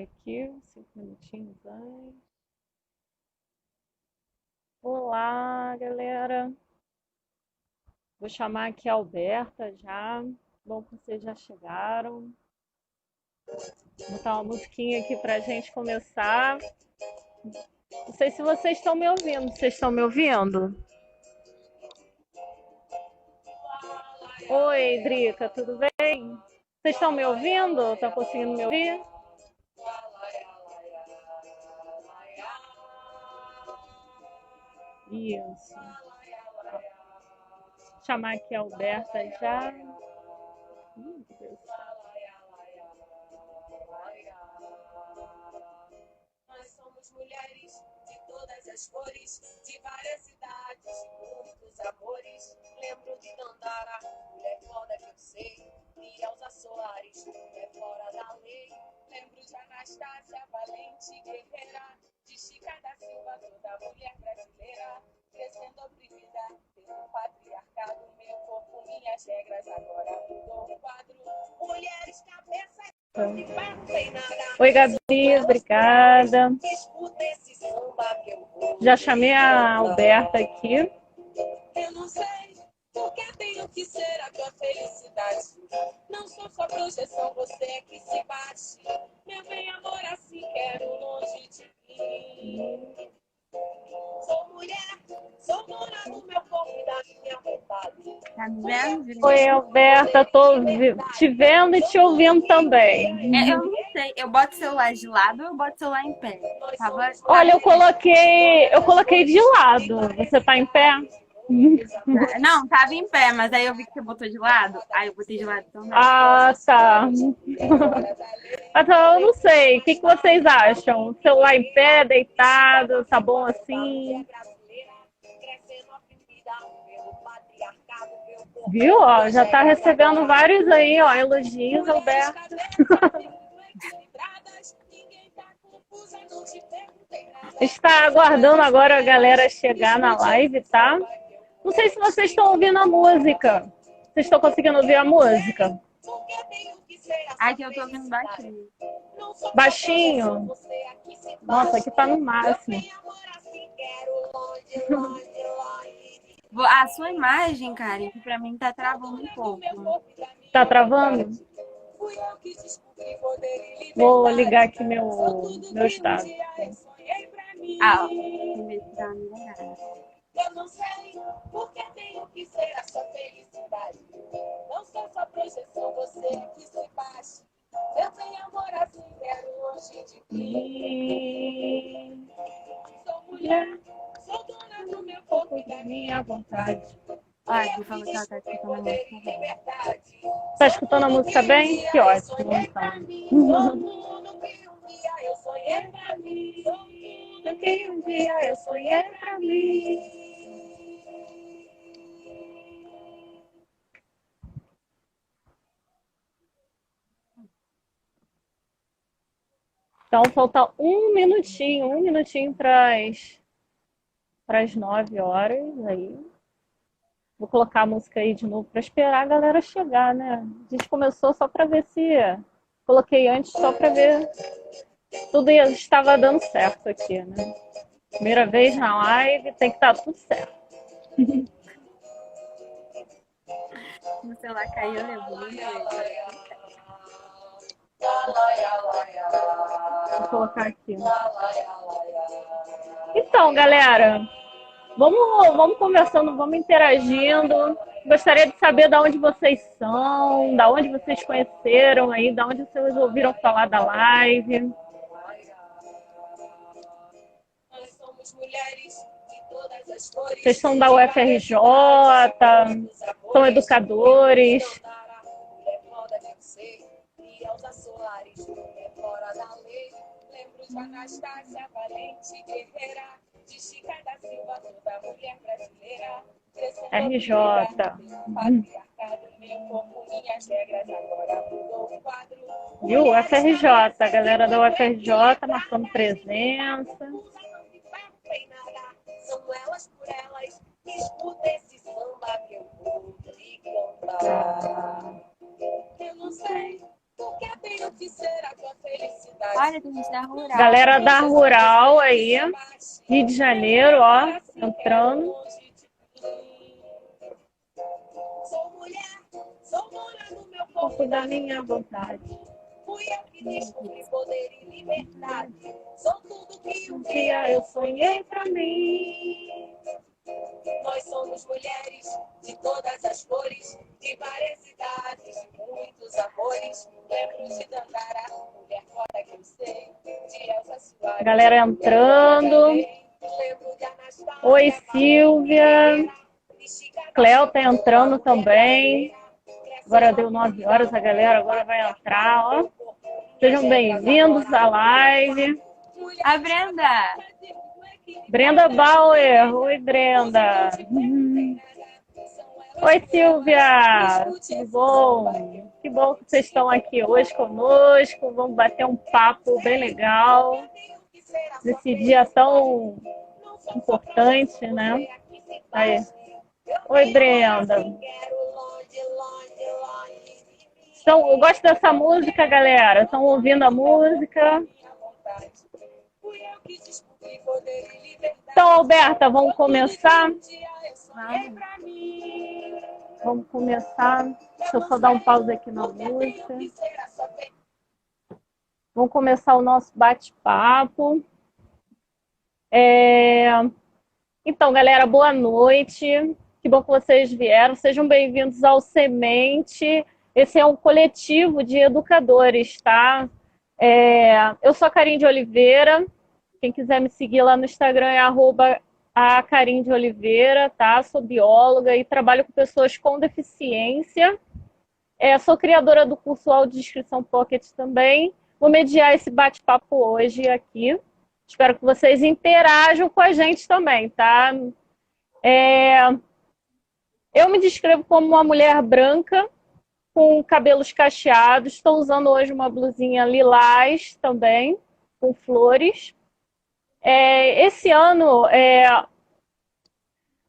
aqui, 5 minutinhos antes. Olá, galera. Vou chamar aqui a Alberta já. Bom que vocês já chegaram. Vou botar uma musiquinha aqui pra gente começar. Não sei se vocês estão me ouvindo. Vocês estão me ouvindo? Oi, Drica, tudo bem? Vocês estão me ouvindo? Estão conseguindo me ouvir? Isso. Vou chamar aqui a Alberta já. Meu Deus. Nós somos mulheres de todas as cores, de várias idades, de muitos amores. Lembro de Dandara, mulher foda que eu sei, de Elza Soares, mulher fora da lei. Lembro de Anastácia, valente guerreira, de Chica da Silva, toda mulher brasileira. Crescendo oprimida pelo patriarcado, meu corpo, minhas regras, agora mudou o quadro. Mulheres, cabeça e batem nada. Oi, Gabi, obrigada. Já chamei a Alberta aqui. Eu não sei porque tenho que ser a tua felicidade. Não sou só projeção, você é que se bate. Meu bem, amor, assim quero longe de mim. Sou mulher, sou dona do meu corpo e da minha vontade. Tá me vendo? Oi, Alberta, tô te vendo e te ouvindo também. Eu não sei, eu boto o celular de lado ou eu boto o celular em pé? Olha, eu coloquei de lado. Você tá em pé? Não, tava em pé, mas aí eu vi que você botou de lado, aí eu botei de lado também. Ah, tá. Então, eu não sei. O que vocês acham? Celular em pé, deitado, tá bom assim? Viu? Ó, já tá recebendo vários aí, ó, elogios, Alberto. Está aguardando agora a galera chegar na live, tá? Não sei se vocês estão ouvindo a música. Vocês estão conseguindo ouvir a música? Aqui eu tô ouvindo baixinho. Baixinho? Nossa, aqui tá no máximo. A sua imagem, Karen, que pra mim tá travando um pouco. Tá travando? Vou ligar aqui meu estado. Ah, ó. Eu não sei porque tenho que ser a sua felicidade. Não sou só projeção, você é que se bate. Eu tenho amor assim, quero longe de mim. Sou mulher, sou dona do meu corpo e da minha vontade. Ai, me falou que ela tá escutando a música bem. Tá escutando a música bem? Que ótimo, então. Tudo que um dia eu sonhei pra mim. Tudo que um dia eu sonhei pra mim. Então, falta um minutinho para as 9 horas aí. Vou colocar a música aí de novo para esperar a galera chegar, né? A gente começou só para ver se... Coloquei antes só para ver tudo estava dando certo aqui, né? Primeira vez na live, tem que estar tudo certo. O celular caiu, levou. Vou colocar aqui. Então, galera, vamos conversando, vamos interagindo. Gostaria de saber de onde vocês são, da onde vocês conheceram aí, da onde vocês ouviram falar da live. Nós somos mulheres de todas as cores. Vocês são da UFRJ, são educadores. De Anastácia, valente guerreira, de Chica da Silva, toda mulher brasileira. RJ. Meu corpo, minhas regras, agora mudou o quadro. Viu? UFRJ, a galera da UFRJ marcando presença. São elas por elas, escuta esse samba que eu vou te contar. Eu não sei porque tenho que ser a tua felicidade. Olha, tem gente da Rural. Galera da Rural aí, Rio de Janeiro, ó, entrando. Sou mulher, sou dona do meu Pouco corpo, da minha vontade. fui eu que descobri poder e liberdade. Sou tudo que um Um dia dia eu sonhei pra mim. nós somos mulheres de todas as cores, de várias idades, de muitos amores. Lembro de Dandara, mulher foda que eu sei, de Elza Soares. Galera entrando. Lembro de Anastasia, Oi, Silvia. Cléo tá entrando também. Agora deu 9 horas, a galera agora vai entrar, ó. Sejam bem-vindos à live. A Brenda! Brenda Bauer. Oi, Brenda. Oi, Silvia. Tudo bom? Que bom que vocês estão aqui hoje conosco. Vamos bater um papo bem legal nesse dia tão importante, né? Aí. Oi, Brenda. Então, eu gosto dessa música, galera. Estão ouvindo a música? Então, Alberta, vamos começar? Vamos começar. Deixa eu só dar um pause aqui na música. Vamos começar o nosso bate-papo. Então, galera, boa noite. Que bom que vocês vieram. Sejam bem-vindos ao Semente. Esse é um coletivo de educadores, tá? Eu sou a Karine de Oliveira. Quem quiser me seguir lá no Instagram é @Karine de Oliveira, tá? Sou bióloga e trabalho com pessoas com deficiência. Sou criadora do curso Audiodescrição Pocket também. Vou mediar esse bate-papo hoje aqui. Espero que vocês interajam com a gente também, tá? Eu me descrevo como uma mulher branca, com cabelos cacheados. Estou usando hoje uma blusinha lilás também, com flores. Esse ano,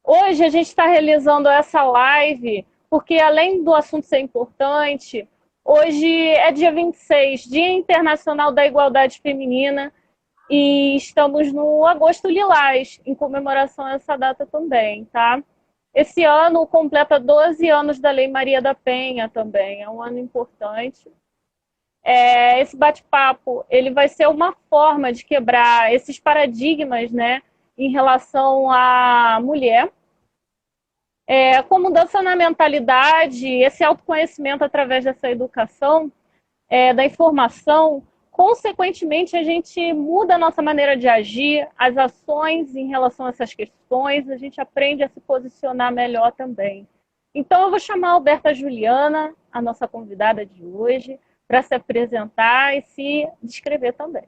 hoje a gente está realizando essa live, porque além do assunto ser importante, hoje é dia 26, Dia Internacional da Igualdade Feminina, e estamos no Agosto Lilás, em comemoração a essa data também, tá? Esse ano completa 12 anos da Lei Maria da Penha também, é um ano importante. Esse bate-papo, ele vai ser uma forma de quebrar esses paradigmas, né, em relação à mulher. Com mudança na mentalidade, esse autoconhecimento através dessa educação, da informação, consequentemente, a gente muda a nossa maneira de agir, as ações em relação a essas questões, a gente aprende a se posicionar melhor também. Então, eu vou chamar a Alberta Juliana, a nossa convidada de hoje, para se apresentar e se descrever também.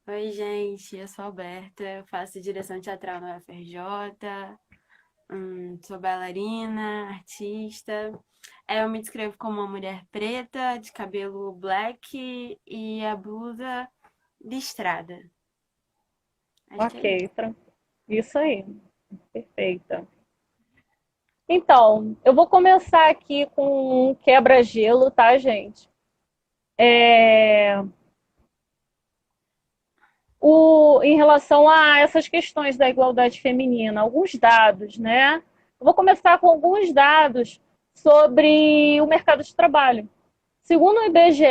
Oi, gente, eu sou a Alberta, eu faço direção teatral na UFRJ, sou bailarina, artista. Eu me descrevo como uma mulher preta, de cabelo black e a blusa listrada. Ok, isso aí, perfeita. Então, eu vou começar aqui com um quebra-gelo, tá, gente? Em relação a essas questões da igualdade feminina, alguns dados, né? Eu vou começar com alguns dados sobre o mercado de trabalho. Segundo o IBGE,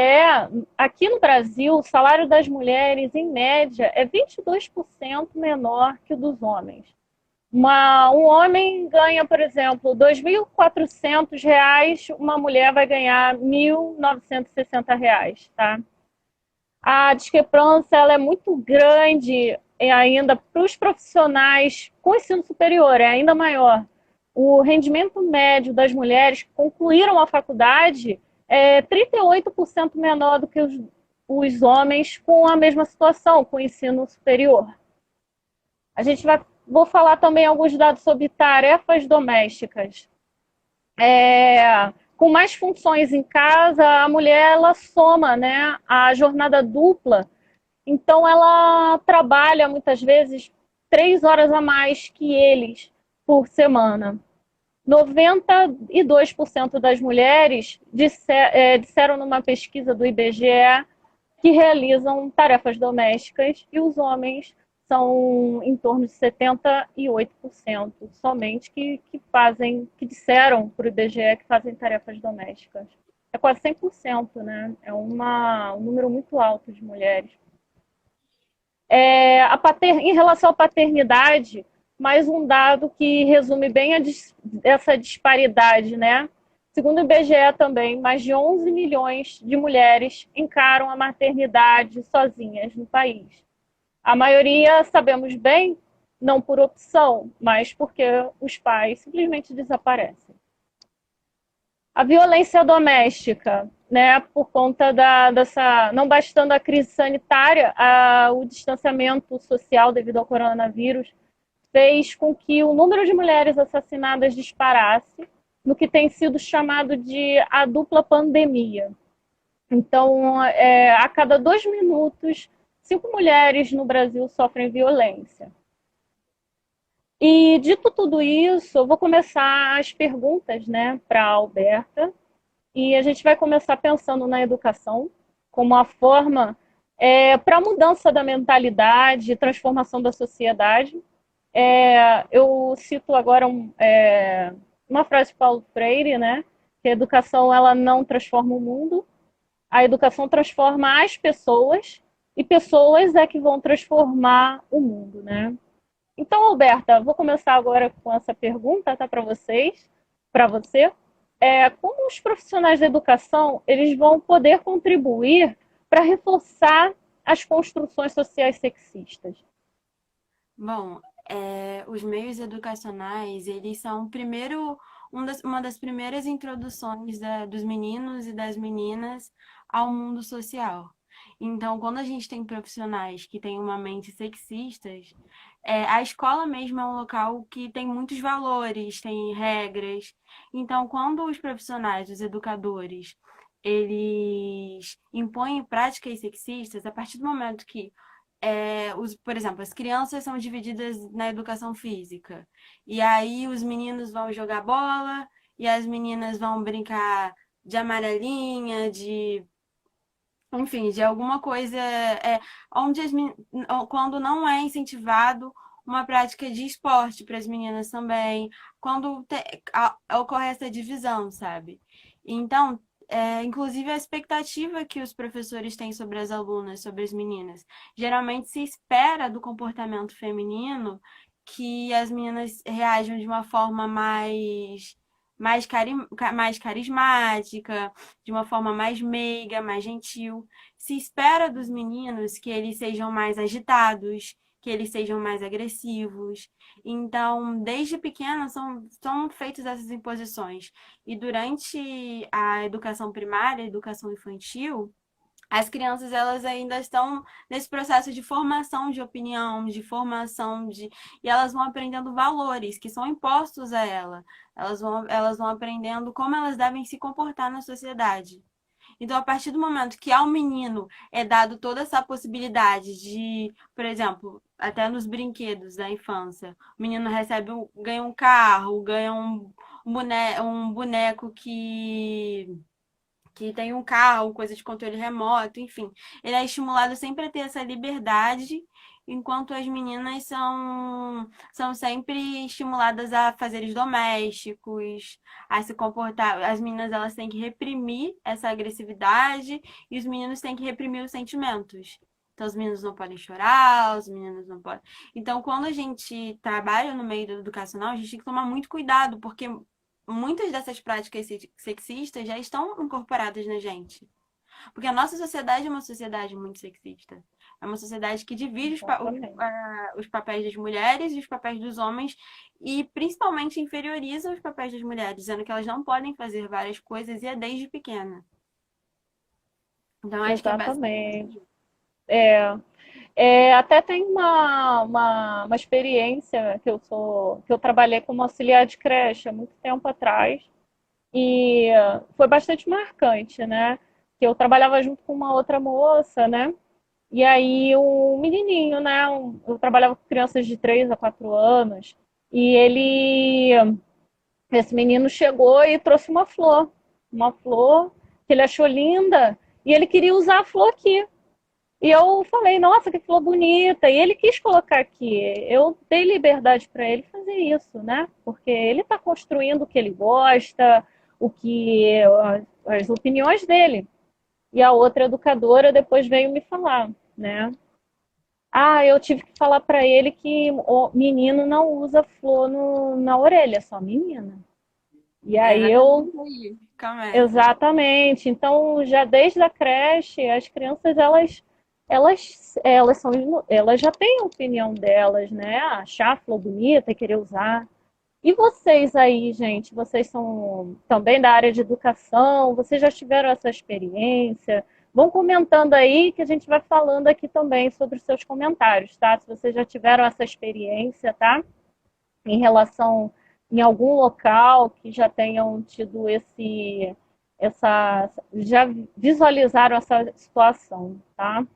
aqui no Brasil, o salário das mulheres, em média, é 22% menor que o dos homens. Um homem ganha, por exemplo, R$ 2.400, uma mulher vai ganhar R$ 1.960, tá? A discrepância ela é muito grande ainda para os profissionais com ensino superior, é ainda maior. O rendimento médio das mulheres que concluíram a faculdade é 38% menor do que os homens com a mesma situação, com o ensino superior. Vou falar também alguns dados sobre tarefas domésticas. Com mais funções em casa, a mulher ela soma, né, a jornada dupla. Então, ela trabalha muitas vezes 3 horas a mais que eles por semana. 92% das mulheres disseram numa pesquisa do IBGE que realizam tarefas domésticas e os homens são em torno de 78% somente que disseram para o IBGE que fazem tarefas domésticas. É quase 100%, né? É um número muito alto de mulheres. Em relação à paternidade, mais um dado que resume bem essa disparidade, né? Segundo o IBGE também, mais de 11 milhões de mulheres encaram a maternidade sozinhas no país. A maioria, sabemos bem, não por opção, mas porque os pais simplesmente desaparecem. A violência doméstica, né, por conta dessa, não bastando a crise sanitária, o distanciamento social devido ao coronavírus fez com que o número de mulheres assassinadas disparasse no que tem sido chamado de a dupla pandemia. Então, a cada 2 minutos, 5 mulheres no Brasil sofrem violência. E, dito tudo isso, eu vou começar as perguntas, né, para a Alberta. E a gente vai começar pensando na educação como a forma para a mudança da mentalidade e transformação da sociedade. Eu cito agora uma frase de Paulo Freire, né, que a educação ela não transforma o mundo, a educação transforma as pessoas e pessoas é que vão transformar o mundo, né? Então, Alberta, vou começar agora com essa pergunta, tá, para você. Como os profissionais da educação eles vão poder contribuir para reforçar as construções sociais sexistas? Bom, os meios educacionais, eles são primeiro uma das primeiras introduções dos meninos e das meninas ao mundo social. Então, quando a gente tem profissionais que têm uma mente sexistas, a escola mesmo é um local que tem muitos valores, tem regras. Então, quando os profissionais, os educadores, eles impõem práticas sexistas, a partir do momento que por exemplo, as crianças são divididas na educação física. E aí os meninos vão jogar bola e as meninas vão brincar de amarelinha, enfim, de alguma coisa onde quando não é incentivado uma prática de esporte para as meninas também, quando ocorre essa divisão, sabe? Então, inclusive a expectativa que os professores têm sobre as alunas, sobre as meninas. Geralmente se espera do comportamento feminino que as meninas reajam de uma forma mais carismática, de uma forma mais meiga, mais gentil. Se espera dos meninos que eles sejam mais agitados, que eles sejam mais agressivos. Então, desde pequenos são feitas essas imposições. E durante a educação primária, a educação infantil, as crianças elas ainda estão nesse processo de formação de opinião, de formação de e elas vão aprendendo valores que são impostos a ela. Elas vão aprendendo como elas devem se comportar na sociedade. Então, a partir do momento que ao menino é dado toda essa possibilidade de, por exemplo, até nos brinquedos da infância, o menino ganha um carro, ganha um boneco que tem um carro, coisa de controle remoto, enfim. Ele é estimulado sempre a ter essa liberdade, enquanto as meninas são sempre estimuladas a fazeres domésticos, a se comportar. As meninas elas têm que reprimir essa agressividade e os meninos têm que reprimir os sentimentos. Então, os meninos não podem chorar, os meninos não podem. Então, quando a gente trabalha no meio educacional, a gente tem que tomar muito cuidado, porque muitas dessas práticas sexistas já estão incorporadas na gente. Porque a nossa sociedade é uma sociedade muito sexista. É uma sociedade que divide os papéis das mulheres e os papéis dos homens e principalmente inferioriza os papéis das mulheres, dizendo que elas não podem fazer várias coisas e é desde pequena. Então, acho que é Exatamente. Até tem uma experiência que eu trabalhei como auxiliar de creche há muito tempo atrás e foi bastante marcante, né? Que eu trabalhava junto com uma outra moça, né? E aí um menininho, né? Eu trabalhava com crianças de 3 a 4 anos e esse menino chegou e trouxe uma flor que ele achou linda e ele queria usar a flor aqui. E eu falei, nossa, que flor bonita. E ele quis colocar aqui. Eu dei liberdade para ele fazer isso, né? Porque ele está construindo o que ele gosta, o que as opiniões dele. E a outra educadora depois veio me falar, né? Ah, eu tive que falar para ele que o menino não usa flor na orelha, só menina. E É aí eu exatamente aí. Começa. exatamente. Então, já desde a creche, as crianças elas já têm a opinião delas, né? Achar a flor bonita e querer usar. E vocês aí, gente, vocês são também da área de educação, vocês já tiveram essa experiência? Vão comentando aí que a gente vai falando aqui também sobre os seus comentários, tá? Se vocês já tiveram essa experiência, tá? Em relação em algum local que já tenham tido já visualizaram essa situação, tá?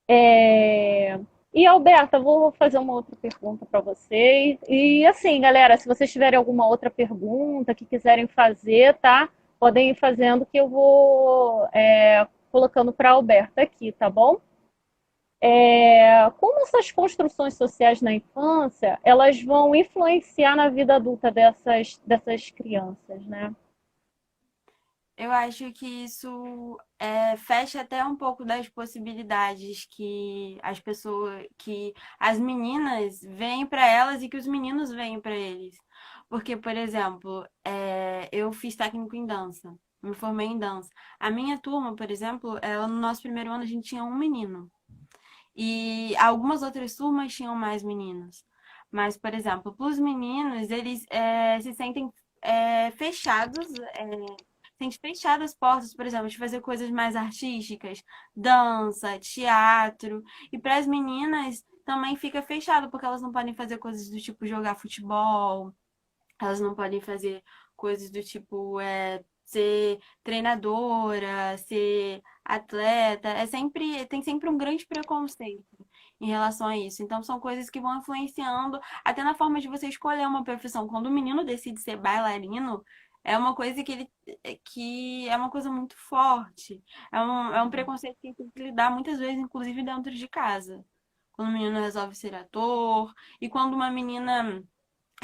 É... E Alberta, vou fazer uma outra pergunta para vocês. E assim, galera, se vocês tiverem alguma outra pergunta que quiserem fazer, tá? Podem ir fazendo que eu vou colocando para a Alberta aqui, tá bom? Como essas construções sociais na infância, elas vão influenciar na vida adulta dessas crianças, né? Eu acho que isso fecha até um pouco das possibilidades que que as meninas veem para elas e que os meninos veem para eles. Porque, por exemplo, eu fiz técnico em dança, me formei em dança. A minha turma, por exemplo, no nosso primeiro ano a gente tinha um menino. E algumas outras turmas tinham mais meninos. Mas, por exemplo, para os meninos, eles se sentem fechados, sentem fechadas as portas, por exemplo, de fazer coisas mais artísticas, dança, teatro. E para as meninas também fica fechado, porque elas não podem fazer coisas do tipo jogar futebol, elas não podem fazer coisas do tipo ser treinadora, ser atleta. Tem sempre um grande preconceito em relação a isso. Então são coisas que vão influenciando até na forma de você escolher uma profissão. Quando o menino decide ser bailarino, é uma coisa que é uma coisa muito forte. É um preconceito que tem que lidar muitas vezes, inclusive dentro de casa. Quando o menino resolve ser ator, e quando uma menina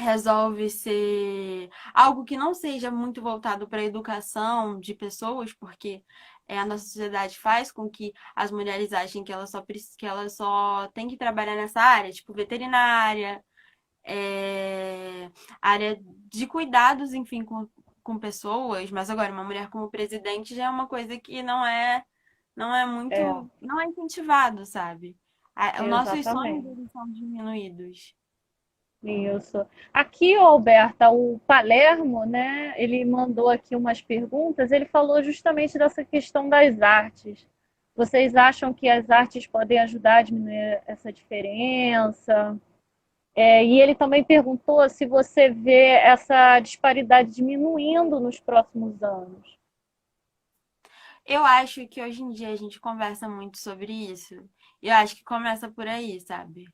resolve ser algo que não seja muito voltado para a educação de pessoas, porque a nossa sociedade faz com que as mulheres achem que que elas só têm que trabalhar nessa área, tipo veterinária, é, área de cuidados, enfim, com pessoas, mas agora uma mulher como presidente já é uma coisa que não é É, muito, não é incentivado, sabe? Os nossos sonhos exatamente. eles são diminuídos. Isso. Aqui, Alberta, o Palermo, né? Ele mandou aqui umas perguntas. Ele falou justamente dessa questão das artes. Vocês acham que as artes podem ajudar a diminuir essa diferença? E ele também perguntou se você vê essa disparidade diminuindo nos próximos anos. Eu acho que hoje em dia a gente conversa muito sobre isso. E eu acho que começa por aí, sabe?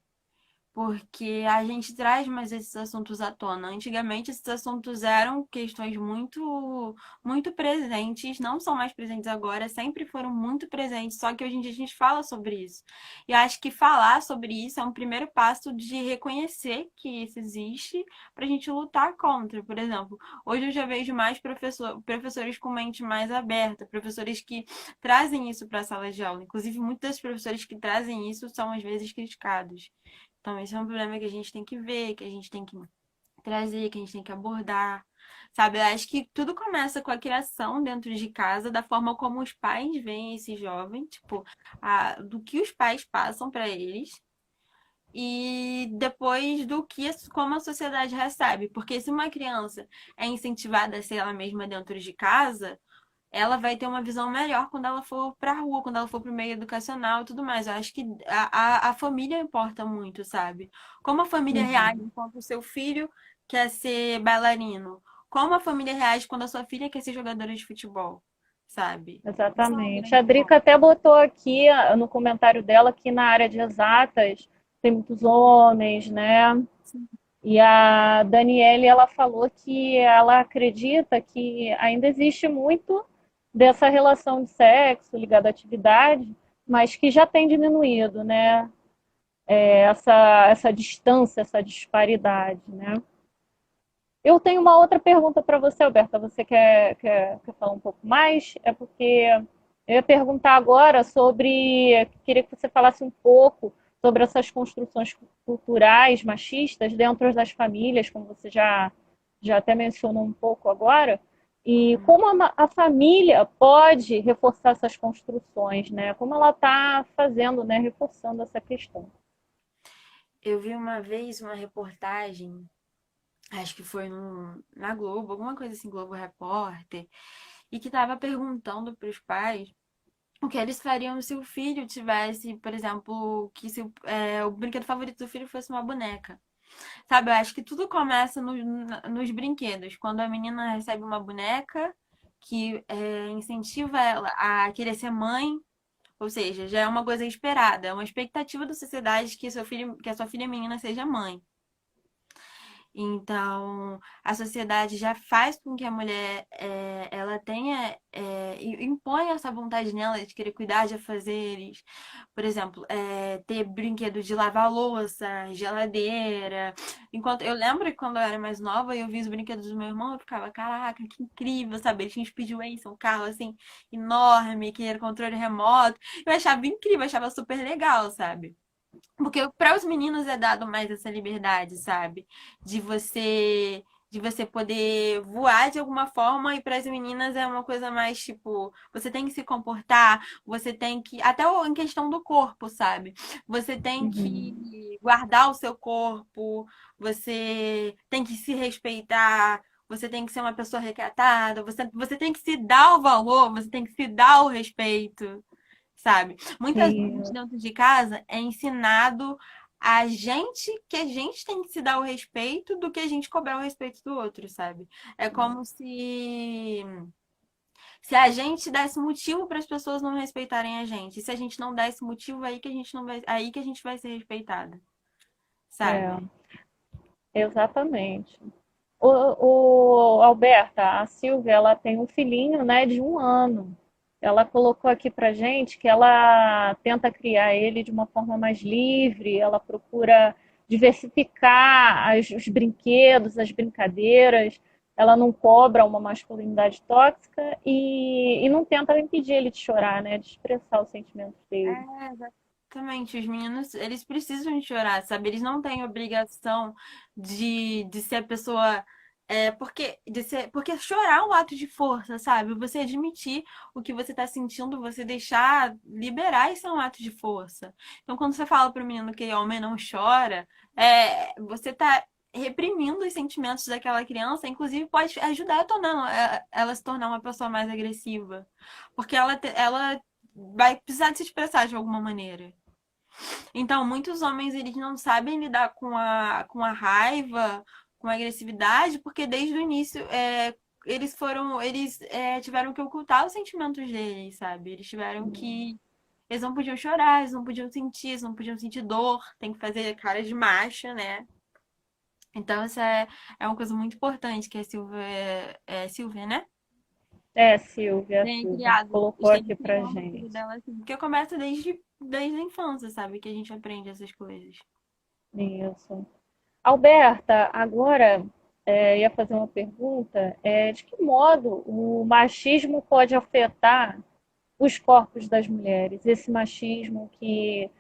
Porque a gente traz mais esses assuntos à tona. Antigamente, esses assuntos eram questões muito presentes, não são mais presentes agora, sempre foram muito presentes, só que hoje em dia a gente fala sobre isso. E eu acho que falar sobre isso é um primeiro passo de reconhecer que isso existe para a gente lutar contra. Por exemplo, hoje eu já vejo mais professores com mente mais aberta, professores que trazem isso para a sala de aula. Inclusive, muitos dos professores que trazem isso são às vezes criticados. Então, esse é um problema que a gente tem que ver, que a gente tem que trazer, que a gente tem que abordar, sabe? Eu acho que tudo começa com a criação dentro de casa, da forma como os pais veem esse jovem, tipo, do que os pais passam para eles. E depois como a sociedade recebe. Porque se uma criança é incentivada a ser ela mesma dentro de casa, ela vai ter uma visão melhor quando ela for para a rua, quando ela for para o meio educacional e tudo mais. Eu acho que a família importa muito, sabe? Como a família reage Uhum. quando o seu filho quer ser bailarino? Como a família reage quando a sua filha quer ser jogadora de futebol, sabe? Isso é um Exatamente. A grande Drica ponto. até botou aqui no comentário dela que na área de exatas tem muitos homens, né? E a Daniele, ela falou que ela acredita que ainda existe muito dessa relação de sexo ligada à atividade, mas que já tem diminuído, né? Essa distância, essa disparidade, né? Eu tenho uma outra pergunta para você, Alberta. Você quer falar um pouco mais? É porque eu ia perguntar agora sobre. Queria que você falasse um pouco sobre essas construções culturais machistas dentro das famílias, como você já até mencionou um pouco agora, e como a família pode reforçar essas construções, né? Como ela está fazendo, né? Reforçando essa questão. Eu vi uma vez uma reportagem, acho que foi na Globo, alguma coisa assim, Globo Repórter, e que estava perguntando para os pais o que eles fariam se o filho tivesse, por exemplo, que se o brinquedo favorito do filho fosse uma boneca. Sabe, eu acho que tudo começa nos brinquedos. Quando a menina recebe uma boneca que incentiva ela a querer ser mãe, ou seja, já é uma coisa esperada, é uma expectativa da sociedade que que a sua filha menina seja mãe. Então, a sociedade já faz com que a mulher ela tenha impõe essa vontade nela de querer cuidar de afazeres, por exemplo, ter brinquedo de lavar louça, geladeira. Enquanto eu lembro que quando eu era mais nova, eu vi os brinquedos do meu irmão, eu ficava, caraca, que incrível, sabe? Ele tinha um Speedway, um carro assim enorme, que era controle remoto. Eu achava incrível, eu achava super legal, sabe? Porque para os meninos é dado mais essa liberdade, sabe? De você de você poder voar de alguma forma e para as meninas é uma coisa mais tipo, você tem que se comportar, você tem que até em questão do corpo, sabe? Você tem Uhum. que guardar o seu corpo, você tem que se respeitar, você tem que ser uma pessoa recatada, você tem que se dar o valor, você tem que se dar o respeito, sabe? Muitas vezes E, dentro de casa é ensinado a gente que a gente tem que se dar o respeito do que a gente cobrar o respeito do outro, sabe? É como se a gente desse motivo para as pessoas não respeitarem a gente. E se a gente não der esse motivo, aí que a gente não vai, aí que a gente vai ser respeitada, é, sabe? exatamente. Alberta, a Silvia, ela tem um filhinho, né, de 1 ano. Ela colocou aqui pra gente que ela tenta criar ele de uma forma mais livre, ela procura diversificar os brinquedos, as brincadeiras, ela não cobra uma masculinidade tóxica e não tenta impedir ele de chorar, né, de expressar os sentimentos dele. É, exatamente. Os meninos, eles precisam de chorar, sabe? Eles não têm obrigação de ser a pessoa. Porque chorar é um ato de força, sabe? Você admitir o que você tá sentindo, você deixar liberar, isso é um ato de força. Então, quando você fala pro menino que homem não chora, você tá reprimindo os sentimentos daquela criança, inclusive pode ajudar a tornar ela se tornar uma pessoa mais agressiva. Porque ela vai precisar de se expressar de alguma maneira. Então, muitos homens eles não sabem lidar com a raiva, com a agressividade, porque desde o início eles tiveram que ocultar os sentimentos deles, sabe? Eles não podiam chorar, eles não podiam sentir dor, tem que fazer cara de macho, né? Então, é uma coisa muito importante que a Silvia, né? Silvia, Tenha Silvia, criado, colocou esteja aqui pra criando o filho gente. dela assim. Porque começa desde a infância, sabe? Que a gente aprende essas coisas. Isso. Alberta, agora ia fazer uma pergunta: de que modo o machismo pode afetar os corpos das mulheres? Esse machismo que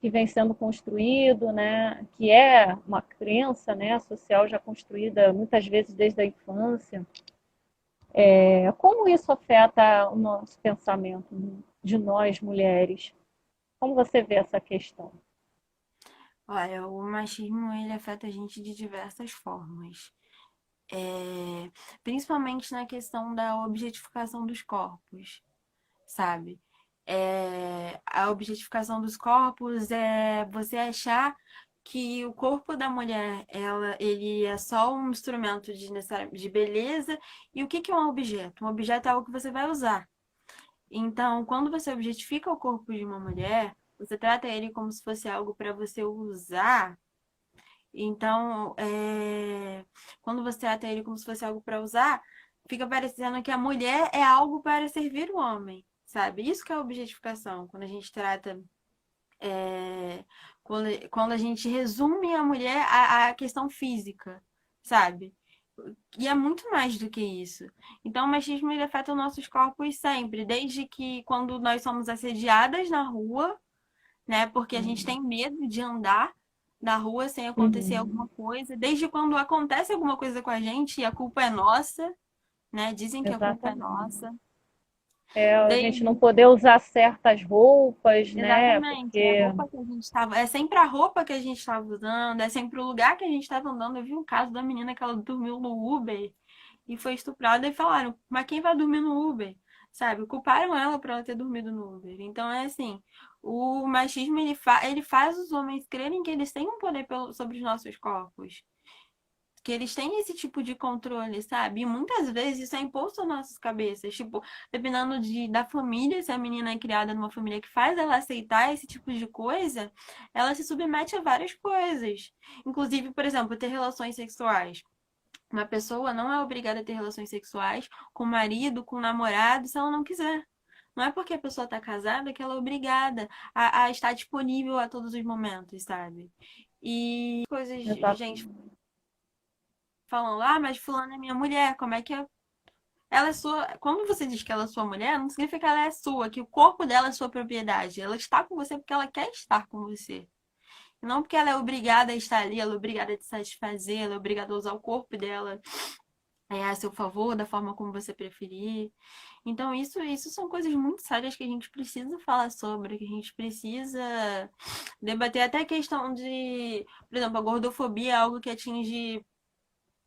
vem sendo construído, né, que é uma crença, né, social já construída muitas vezes desde a infância. Como isso afeta o nosso pensamento de nós mulheres? Como você vê essa questão? Olha, o machismo ele afeta a gente de diversas formas. É, principalmente na questão da objetificação dos corpos, sabe? A objetificação dos corpos é você achar que o corpo da mulher, ele é só um instrumento de beleza. E o que que é um objeto? Um objeto é algo que você vai usar. Então, quando você objetifica o corpo de uma mulher, você trata ele como se fosse algo para você usar. Então, quando você trata ele como se fosse algo para usar, fica parecendo que a mulher é algo para servir o homem, sabe? Isso que é a objetificação, quando a gente trata, é, quando a gente resume a mulher à questão física, sabe? E é muito mais do que isso. Então, o machismo ele afeta os nossos corpos sempre, desde que quando nós somos assediadas na rua, né? Porque a gente tem medo de andar na rua sem acontecer Uhum. alguma coisa, desde quando acontece alguma coisa com a gente e a culpa é nossa, né? Dizem que a culpa é Exatamente. nossa. É, a gente não Desde poder usar certas roupas, né? Exatamente, é a Porque, roupa que a gente estava, é sempre a roupa que a gente estava usando, é sempre o lugar que a gente estava andando. Eu vi um caso da menina que ela dormiu no Uber e foi estuprada e falaram, mas quem vai dormir no Uber? Sabe? Culparam ela por ela ter dormido no Uber. Então é assim, o machismo ele faz os homens crerem que eles têm um poder sobre os nossos corpos, que eles têm esse tipo de controle, sabe? E muitas vezes isso é imposto às nossas cabeças, tipo, dependendo da família, se a menina é criada numa família que faz ela aceitar esse tipo de coisa, ela se submete a várias coisas. Inclusive, por exemplo, ter relações sexuais. Uma pessoa não é obrigada a ter relações sexuais com o marido, com o namorado, se ela não quiser. Não é porque a pessoa está casada que ela é obrigada a estar disponível a todos os momentos, sabe? E coisas, gente, exatamente. falam, ah, mas fulana é minha mulher, como é que é? Ela é sua. Quando você diz que ela é sua mulher, não significa que ela é sua, que o corpo dela é sua propriedade. Ela está com você porque ela quer estar com você. E não porque ela é obrigada a estar ali, ela é obrigada a te satisfazer, ela é obrigada a usar o corpo dela a seu favor, da forma como você preferir. Então, isso são coisas muito sérias que a gente precisa falar sobre, que a gente precisa debater até a questão de, por exemplo, a gordofobia é algo que atinge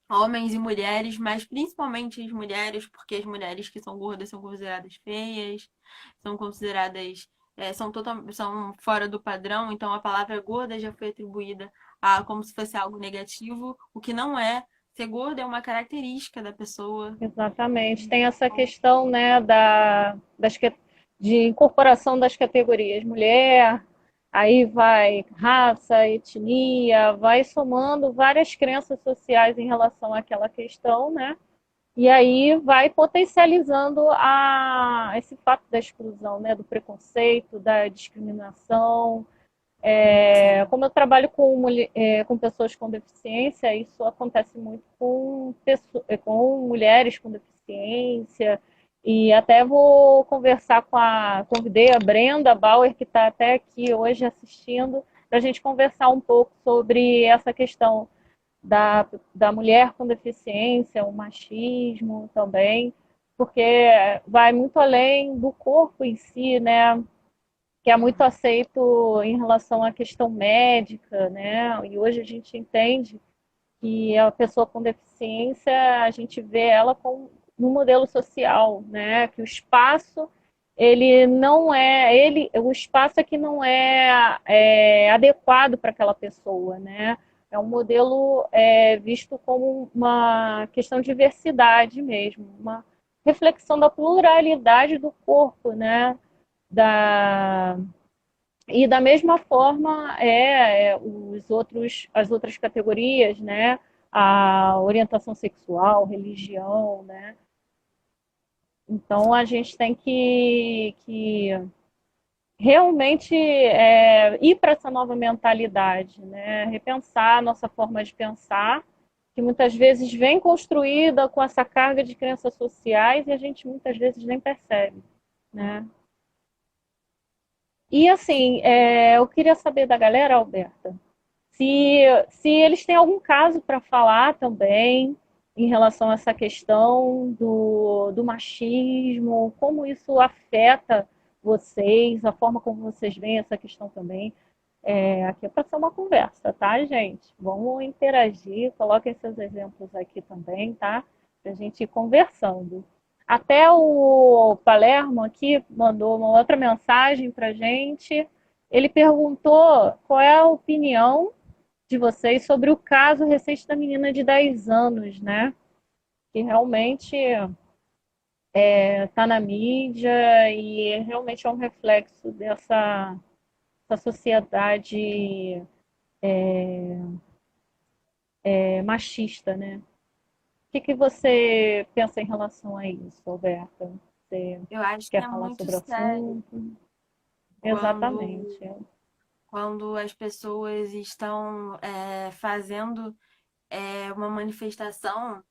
homens e mulheres, mas principalmente as mulheres, porque as mulheres que são gordas são consideradas feias, são consideradas, são fora do padrão, então a palavra gorda já foi atribuída a como se fosse algo negativo, o que não é. Ser gorda é uma característica da pessoa. Exatamente. Tem essa questão, né, de incorporação das categorias mulher, aí vai raça, etnia, vai somando várias crenças sociais em relação àquela questão, né? E aí vai potencializando esse fato da exclusão, né, do preconceito, da discriminação. Sim. Como eu trabalho com pessoas com deficiência, isso acontece muito com mulheres com deficiência. E até vou conversar convidei a Brenda Bauer, que está até aqui hoje assistindo, para a gente conversar um pouco sobre essa questão da mulher com deficiência, o machismo também, porque vai muito além do corpo em si, né? Que é muito Uhum. aceito em relação à questão médica, né? E hoje a gente entende que a pessoa com deficiência, a gente vê ela como no modelo social, né? Que o espaço ele não é o espaço é que não é adequado para aquela pessoa, né? É um modelo visto como uma questão de diversidade mesmo, uma reflexão da pluralidade do corpo, né? Da, e da mesma forma as outras categorias, né? A orientação sexual, religião, né? Então a gente tem que realmente ir para essa nova mentalidade, né? Repensar a nossa forma de pensar, que muitas vezes vem construída com essa carga de crenças sociais e a gente muitas vezes nem percebe, né? E assim, eu queria saber da galera, Alberta, se eles têm algum caso para falar também em relação a essa questão do machismo, como isso afeta vocês, a forma como vocês veem essa questão também. Aqui é para ser uma conversa, tá, gente? Vamos interagir, coloquem seus exemplos aqui também, tá? Para a gente ir conversando. Até o Palermo aqui mandou uma outra mensagem para a gente. Ele perguntou qual é a opinião de vocês sobre o caso recente da menina de 10 anos, né? Que realmente está na mídia e realmente é um reflexo dessa sociedade machista, né? O que você pensa em relação a isso, Alberta? você Eu acho que quer é falar muito sobre o sério assunto. quando, Exatamente. quando as pessoas estão fazendo uma manifestação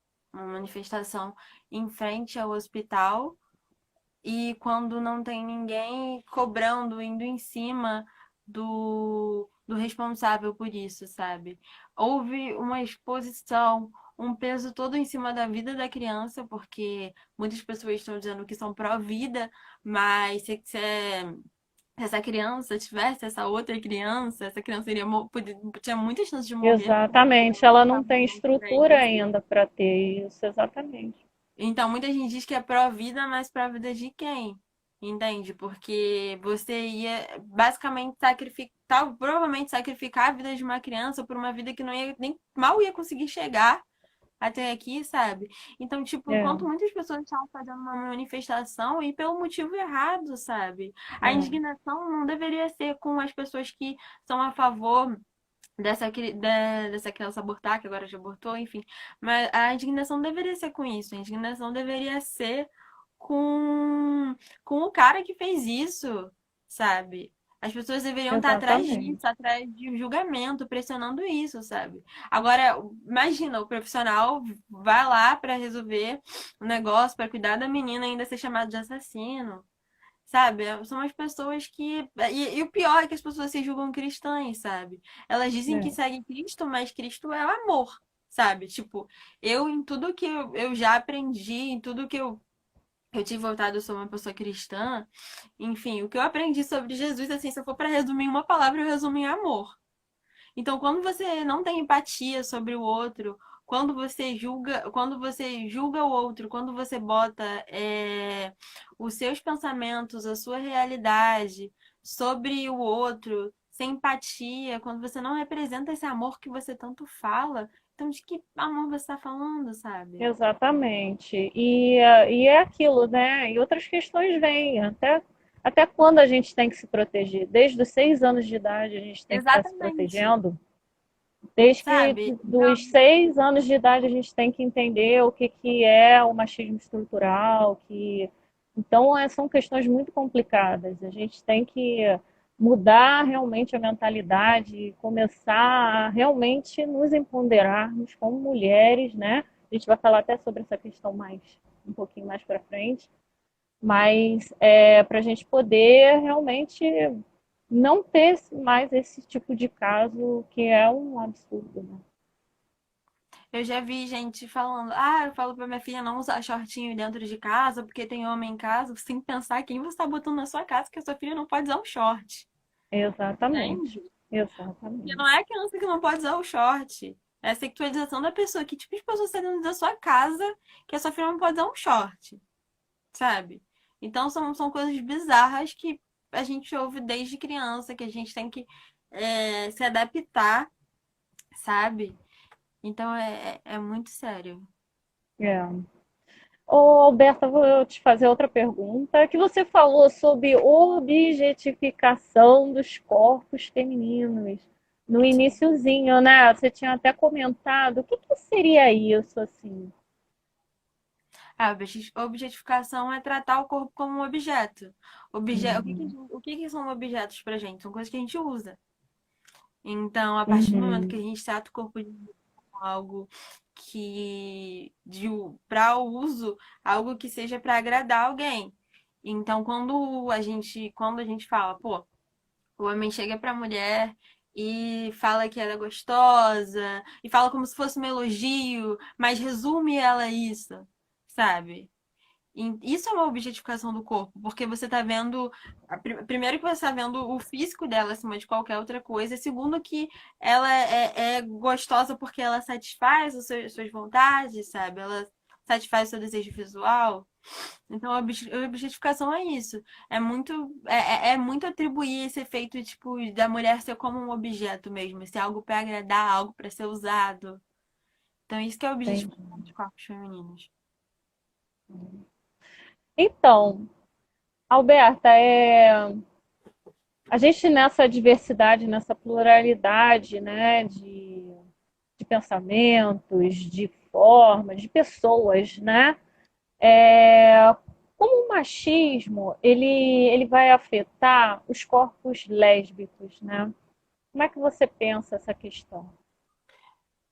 em frente ao hospital e quando não tem ninguém cobrando, indo em cima do responsável por isso, sabe? Houve uma exposição, um peso todo em cima da vida da criança, porque muitas pessoas estão dizendo que são pró-vida, mas se essa criança tivesse essa outra criança, essa criança tinha muitas chances de morrer, porque Exatamente. Ela não estavam tem dando pra estrutura isso. ainda para ter isso. Exatamente. Então, muita gente diz que é pró-vida, mas pró-vida de quem? Entende? Porque você ia basicamente sacrificar, provavelmente sacrificar a vida de uma criança por uma vida que não ia nem mal ia conseguir chegar até aqui, sabe? Então, tipo, É, enquanto muitas pessoas estavam fazendo uma manifestação e pelo motivo errado, sabe? A é, indignação não deveria ser com as pessoas que são a favor dessa criança abortar, que agora já abortou, enfim. Mas a indignação deveria ser com isso. A indignação deveria ser com, com o cara que fez isso, sabe? As pessoas deveriam estar atrás disso, exatamente. atrás de julgamento, pressionando isso, sabe? Agora, imagina, o profissional vai lá para resolver o negócio, para cuidar da menina e ainda ser chamado de assassino. Sabe? São as pessoas que. E o pior é que as pessoas se julgam cristãs, sabe? Elas dizem que É, seguem Cristo, mas Cristo é o amor, sabe? Tipo, eu, em tudo que eu já aprendi, em tudo que eu tive voltado, eu sou uma pessoa cristã. Enfim, o que eu aprendi sobre Jesus, assim, se eu for para resumir em uma palavra, eu resumo em amor. Então, quando você não tem empatia sobre o outro, quando você julga o outro, quando você bota os seus pensamentos, a sua realidade sobre o outro, sem empatia, quando você não representa esse amor que você tanto fala, então de que amor você está falando, sabe? exatamente. E é aquilo, né? E outras questões vêm. Até quando a gente tem que se proteger? Desde os 6 anos de idade a gente tem que estar se Exatamente, protegendo. Desde que sabe? dos 6 anos de idade a gente tem que entender o que, que é o machismo estrutural, então são questões muito complicadas. A gente tem que mudar realmente a mentalidade e começar a realmente nos empoderarmos como mulheres, né? A gente vai falar até sobre essa questão mais um pouquinho mais para frente, mas para a gente poder realmente não ter mais esse tipo de caso que é um absurdo, né? Eu já vi gente falando, eu falo pra minha filha não usar shortinho dentro de casa, porque tem homem em casa, sem pensar quem você tá botando na sua casa, que a sua filha não pode usar um short. Exatamente. Entende? Porque não Exatamente. é a criança que não pode usar o short. É a sexualização da pessoa. Que tipo de pessoa está dentro da sua casa que a sua filha não pode usar um short? Sabe? Então são coisas bizarras que a gente ouve desde criança, que a gente tem que se adaptar, sabe? Então é muito sério. É. Ô, Alberta, vou te fazer outra pergunta. Que você falou sobre objetificação dos corpos femininos no iniciozinho, né? Você tinha até comentado. O que que seria isso, assim? A objetificação é tratar o corpo como um objeto. Uhum, O que que são objetos pra gente? São coisas que a gente usa. Então, a partir do momento que a uhum, gente trata o corpo de algo para o uso, algo que seja para agradar alguém. Então, quando a gente fala, pô, o homem chega pra mulher e fala que ela é gostosa, e fala como se fosse um elogio, mas resume ela a isso, sabe? Isso é uma objetificação do corpo, porque você tá vendo. Primeiro que você tá vendo o físico dela acima de qualquer outra coisa. Segundo que ela é gostosa porque ela satisfaz suas vontades, sabe? Ela satisfaz o seu desejo visual. Então, a objetificação é isso. É muito atribuir esse efeito, tipo, da mulher ser como um objeto mesmo, ser algo pra agradar, algo pra ser usado. Então, isso que é a entendi. objetificação dos corpos femininos. Então, Alberta, a gente nessa diversidade, nessa pluralidade, né, de pensamentos, de formas, de pessoas, né? como o machismo ele vai afetar os corpos lésbicos, né? Como é que você pensa essa questão?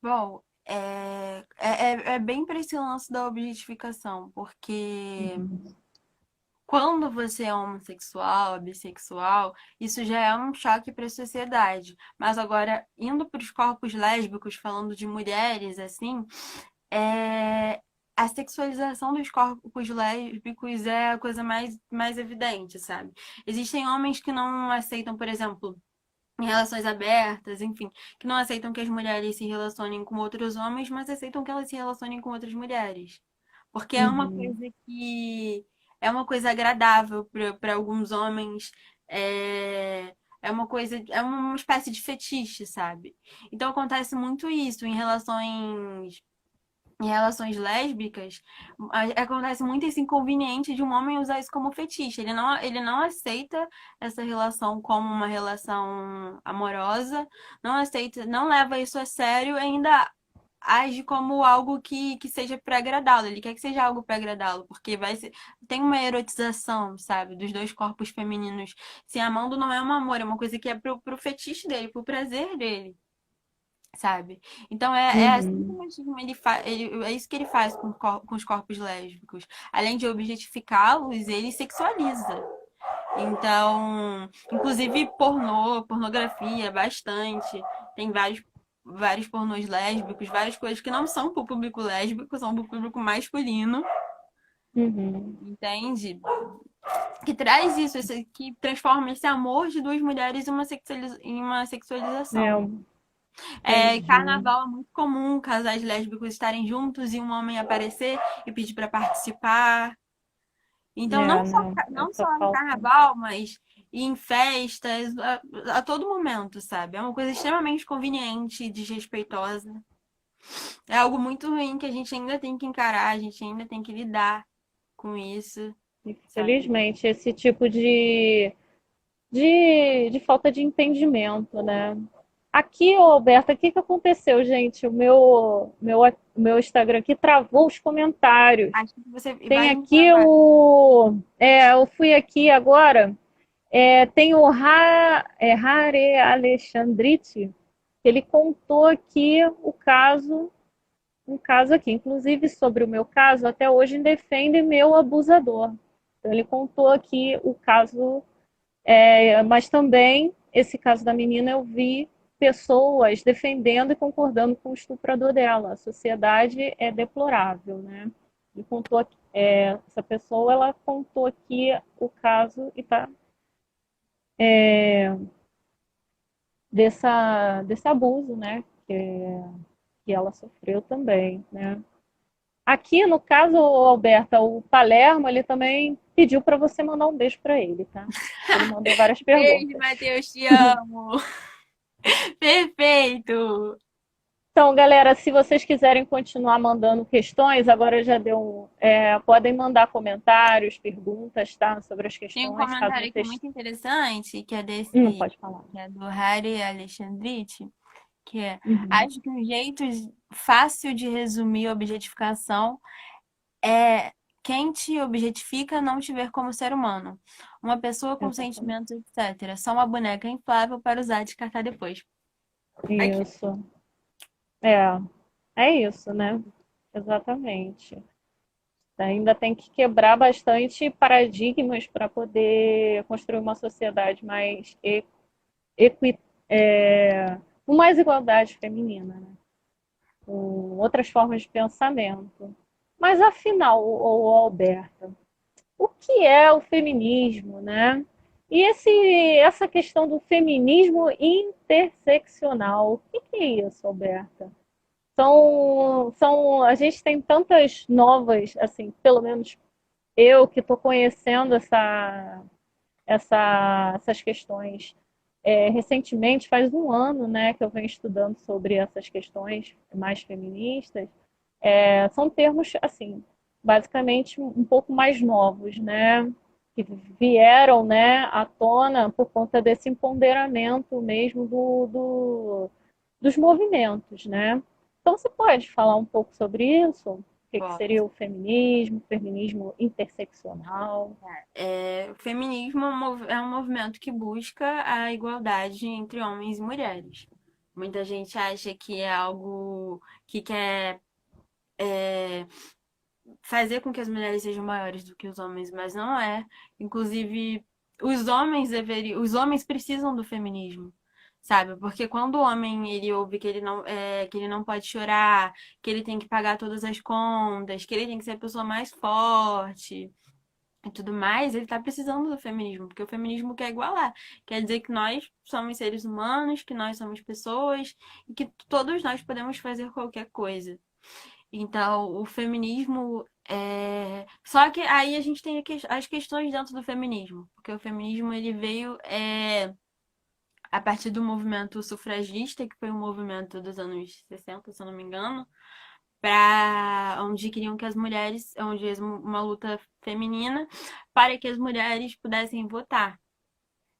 Bom, é bem para esse lance da objetificação, porque Uhum. quando você é homossexual, bissexual, isso já é um choque para a sociedade. Mas agora, indo para os corpos lésbicos, falando de mulheres, assim, é... a sexualização dos corpos lésbicos é a coisa mais evidente, sabe? Existem homens que não aceitam, por exemplo, em relações abertas, enfim, que não aceitam que as mulheres se relacionem com outros homens, mas aceitam que elas se relacionem com outras mulheres. Porque Uhum. é uma coisa agradável para alguns homens, é uma coisa, é uma espécie de fetiche, sabe? Então acontece muito isso em relações lésbicas, acontece muito esse inconveniente de um homem usar isso como fetiche. Ele não aceita essa relação como uma relação amorosa, não aceita, não leva isso a sério e ainda age como algo que seja para agradá-lo. Ele quer que seja algo para agradá-lo, porque tem uma erotização, sabe, dos dois corpos femininos se amando não é um amor, é uma coisa que é pro fetiche dele, pro prazer dele, sabe? Então é assim que o Uhum. machismo é isso que ele faz com os corpos lésbicos. Além de objetificá-los, ele sexualiza. Então, inclusive pornografia, bastante. Tem vários pornôs lésbicos, várias coisas que não são para o público lésbico, são para o público masculino, Uhum. entende? Que traz isso, que transforma esse amor de duas mulheres em uma É, sexualização. entendi. Carnaval é muito comum casais lésbicos estarem juntos e um homem aparecer e pedir para participar. Então, É, né? não Essa só no falta. carnaval, mas em festas, a todo momento, sabe? É uma coisa extremamente conveniente e desrespeitosa. É algo muito ruim que a gente ainda tem que encarar, a gente ainda tem que lidar com isso, sabe? Infelizmente, esse tipo de falta de entendimento, né? Aqui, ô, Alberto, o que que aconteceu, gente? O meu Instagram aqui travou os comentários. Acho que você Tem vai aqui gravar. o. Eu fui aqui agora. Tem o Hare Alexandrite, que ele contou aqui um caso aqui, inclusive sobre o meu caso, até hoje defende meu abusador. Então, ele contou aqui o caso, mas também esse caso da menina eu vi pessoas defendendo e concordando com o estuprador dela. A sociedade é deplorável, né? Ele contou, essa pessoa ela contou aqui o caso e tá desse abuso, né? Que ela sofreu também, né? Aqui, no caso, Alberta, o Palermo, ele também pediu para você mandar um beijo para ele, tá? Ele mandou várias Beijo, perguntas. Matheus, te amo. Perfeito. Então, galera, se vocês quiserem continuar mandando questões, agora já deu. Podem mandar comentários, perguntas, tá? Sobre as Tem um questões, caso comentário aqui vocês. muito interessante, Pode falar. que é do Harry Alexandrite, que é, Uhum. acho que um jeito fácil de resumir a objetificação é quem te objetifica não te ver como ser humano. Uma pessoa com Exatamente. sentimentos, etc. Só uma boneca inflável para usar e descartar depois. Aqui. Isso. É, é isso, né? Exatamente. Ainda tem que quebrar bastante paradigmas para poder construir uma sociedade mais equi, com mais igualdade feminina, né? Com outras formas de pensamento. Mas afinal, Alberta, o que é o feminismo, né? E essa questão do feminismo interseccional, o que é isso, Alberta? A gente tem tantas novas, assim, pelo menos eu que estou conhecendo essas questões recentemente, faz um ano, né, que eu venho estudando sobre essas questões mais feministas. São termos, assim, basicamente um pouco mais novos, né, que vieram, né, à tona por conta desse empoderamento mesmo dos movimentos, né? Então, você pode falar um pouco sobre isso? que seria o feminismo interseccional? O feminismo é um movimento que busca a igualdade entre homens e mulheres. Muita gente acha que é algo que quer fazer com que as mulheres sejam maiores do que os homens, mas não é. Inclusive, os homens precisam do feminismo, sabe? Porque quando o homem ele ouve que ele não pode chorar, que ele tem que pagar todas as contas, que ele tem que ser a pessoa mais forte e tudo mais, ele tá precisando do feminismo, porque o feminismo quer igualar, quer dizer que nós somos seres humanos, que nós somos pessoas e que todos nós podemos fazer qualquer coisa. Então, o feminismo é. Só que aí a gente tem as questões dentro do feminismo, porque o feminismo ele veio a partir do movimento sufragista, que foi um movimento dos anos 60, se eu não me engano, para onde queriam que as mulheres, uma luta feminina para que as mulheres pudessem votar.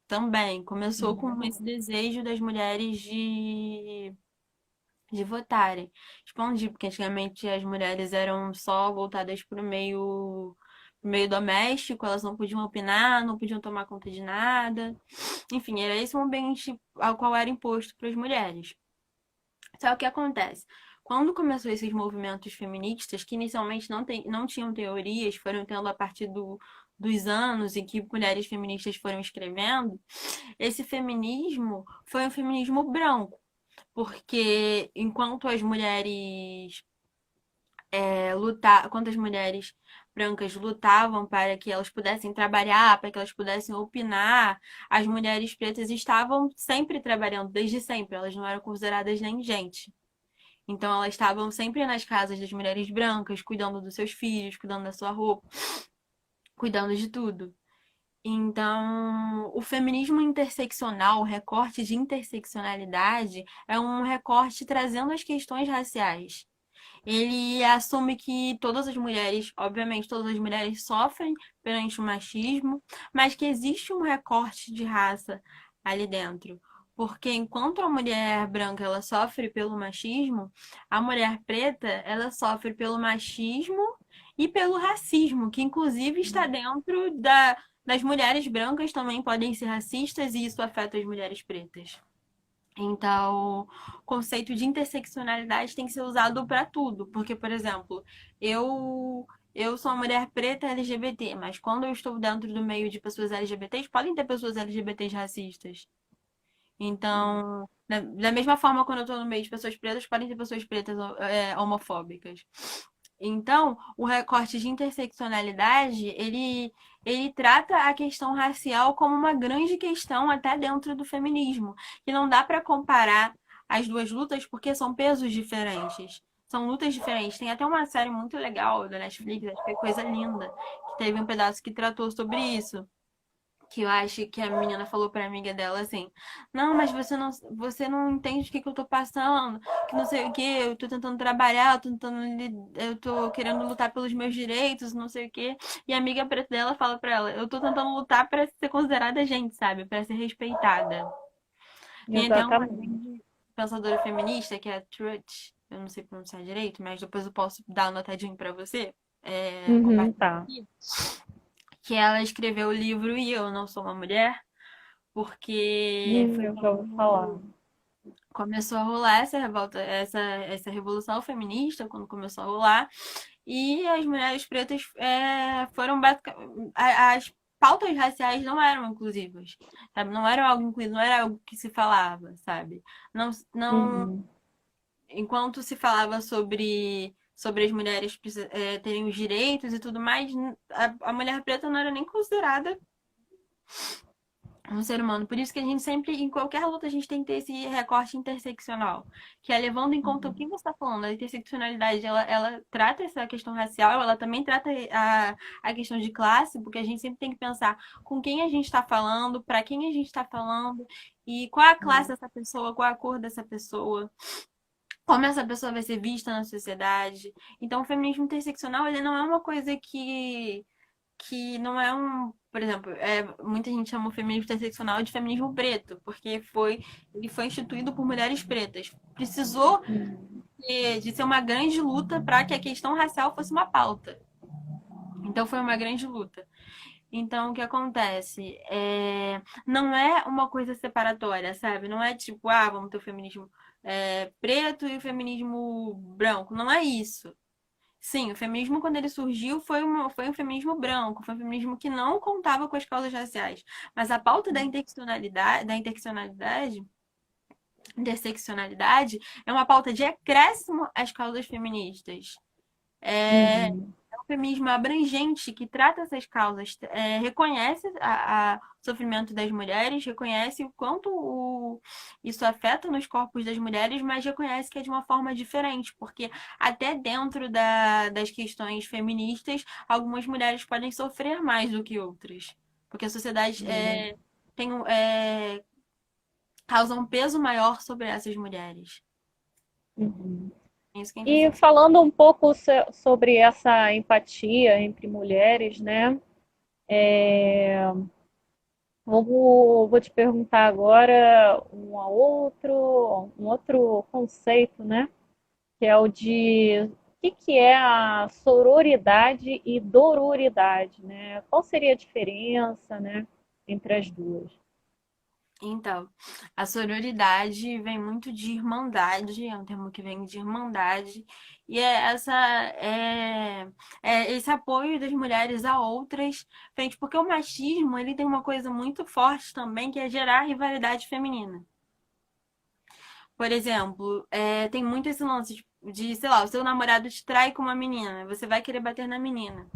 Também começou com esse desejo das mulheres de votarem. Expandir, porque antigamente as mulheres eram só voltadas pro meio doméstico, elas não podiam opinar, não podiam tomar conta de nada. Enfim, era esse o ambiente ao qual era imposto para as mulheres. Só que o que acontece? Quando começou esses movimentos feministas, que inicialmente não tinham teorias, foram tendo a partir dos anos em que mulheres feministas foram escrevendo, esse feminismo foi um feminismo branco. Porque enquanto as mulheres brancas lutavam para que elas pudessem trabalhar, para que elas pudessem opinar, as mulheres pretas estavam sempre trabalhando, desde sempre, elas não eram consideradas nem gente. Então elas estavam sempre nas casas das mulheres brancas, cuidando dos seus filhos, cuidando da sua roupa, cuidando de tudo. Então, o feminismo interseccional, o recorte de interseccionalidade, é um recorte trazendo as questões raciais. Ele assume que todas as mulheres, obviamente, todas as mulheres sofrem perante o machismo, mas que existe um recorte de raça ali dentro. Porque enquanto a mulher branca ela sofre pelo machismo, a mulher preta ela sofre pelo machismo e pelo racismo, que inclusive está dentro das mulheres brancas também podem ser racistas e isso afeta as mulheres pretas. Então, o conceito de interseccionalidade tem que ser usado para tudo, porque, por exemplo, eu sou uma mulher preta LGBT, mas quando eu estou dentro do meio de pessoas LGBTs, podem ter pessoas LGBTs racistas. Então, da mesma forma, quando eu estou no meio de pessoas pretas, podem ter pessoas pretas homofóbicas. Então, o recorte de interseccionalidade, ele trata a questão racial como uma grande questão até dentro do feminismo, que não dá para comparar as duas lutas porque são pesos diferentes. São lutas diferentes. Tem até uma série muito legal da Netflix, acho que é Coisa Linda, que teve um pedaço que tratou sobre isso. Que eu acho que a menina falou pra amiga dela assim: Não, mas você não entende o que eu tô passando, que não sei o que, eu tô tentando trabalhar, eu tô querendo lutar pelos meus direitos, não sei o que. E a amiga preta dela fala pra ela: Eu tô tentando lutar pra ser considerada gente, sabe? Pra ser respeitada. Tem até uma Exatamente. pensadora feminista que é a Truth, eu não sei pronunciar direito, mas depois eu posso dar uma notadinha pra você, Uhum, compartilhar tá. aqui, que ela escreveu o livro E Eu Não Sou uma Mulher. Porque foi Eu já ouvi falar. quando começou a rolar essa revolta, essa revolução feminista, quando começou a rolar, e as mulheres pretas foram basicamente. As pautas raciais não eram inclusivas, sabe? Não era algo incluído, não era algo que se falava, sabe? Não, não, Uhum. enquanto se falava sobre as mulheres terem os direitos e tudo mais, a mulher preta não era nem considerada um ser humano. Por isso que a gente sempre, em qualquer luta, a gente tem que ter esse recorte interseccional, que é levando em conta o que você está falando. A interseccionalidade, ela trata essa questão racial, ela também trata a questão de classe, porque a gente sempre tem que pensar com quem a gente está falando, para quem a gente está falando, e qual é a classe dessa pessoa, qual é a cor dessa pessoa. Como essa pessoa vai ser vista na sociedade. Então, o feminismo interseccional, ele não é uma coisa que não é um, por exemplo, muita gente chama o feminismo interseccional de feminismo preto, porque ele foi instituído por mulheres pretas. Precisou Uhum. de ser uma grande luta para que a questão racial fosse uma pauta. Então foi uma grande luta. Então, o que acontece? Não é uma coisa separatória, sabe? Não é tipo, vamos ter o feminismo preto e o feminismo branco. Não é isso. Sim, o feminismo, quando ele surgiu, foi um feminismo branco, foi um feminismo que não contava com as causas raciais. Mas a pauta interseccionalidade é uma pauta de acréscimo às causas feministas. Uhum, É um feminismo abrangente que trata essas causas, reconhece o sofrimento das mulheres, reconhece o quanto isso afeta nos corpos das mulheres, mas reconhece que é de uma forma diferente, porque até dentro das questões feministas, algumas mulheres podem sofrer mais do que outras, porque a sociedade tem, causa um peso maior sobre essas mulheres. uhum. É isso que é E interessante. falando um pouco sobre essa empatia entre mulheres, né? Vou te perguntar agora um outro conceito, né? Que é o de o que é a sororidade e dororidade, né? Qual seria a diferença, né, entre as duas? Então, a sororidade vem muito de irmandade, é um termo que vem de irmandade, e é esse apoio das mulheres a outras, frente, porque o machismo ele tem uma coisa muito forte também, que é gerar rivalidade feminina. Por exemplo, tem muito esse lance de, sei lá, o seu namorado te trai com uma menina, você vai querer bater na menina,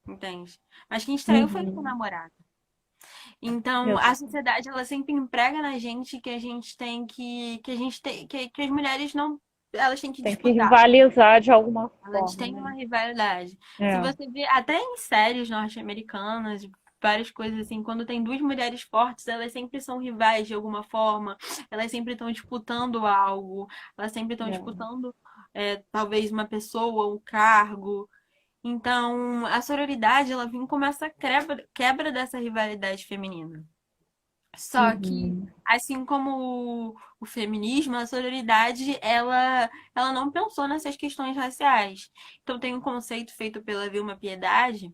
entende? Mas quem te traiu foi o seu Uhum, namorado. Então, a exato. sociedade ela sempre emprega na gente que a gente tem que as mulheres não elas têm que Tem que disputar. rivalizar de alguma Elas forma, têm né? uma rivalidade. Se É, você vê até em séries norte-americanas, várias coisas assim, quando tem duas mulheres fortes, elas sempre são rivais de alguma forma. Elas sempre estão disputando algo. Elas sempre estão é. disputando talvez uma pessoa, um cargo. Então, a sororidade, ela vem como essa quebra dessa rivalidade feminina. Só que, Uhum, assim como o feminismo, a sororidade, ela não pensou nessas questões raciais. Então, tem um conceito feito pela Vilma Piedade,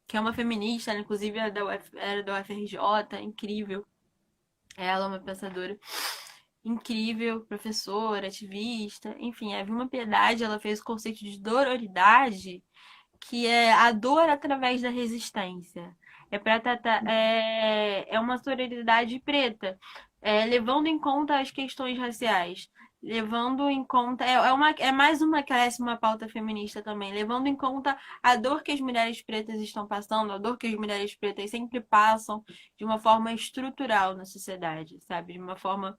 que é uma feminista, ela, inclusive era da UFRJ, incrível. Ela é uma pensadora incrível, professora, ativista, enfim, a Vilma Piedade, ela fez o conceito de dororidade, que é a dor através da resistência. É uma sororidade preta, levando em conta as questões raciais, levando em conta é mais uma cresce uma pauta feminista também, levando em conta a dor que as mulheres pretas estão passando, a dor que as mulheres pretas sempre passam de uma forma estrutural na sociedade, sabe, de uma forma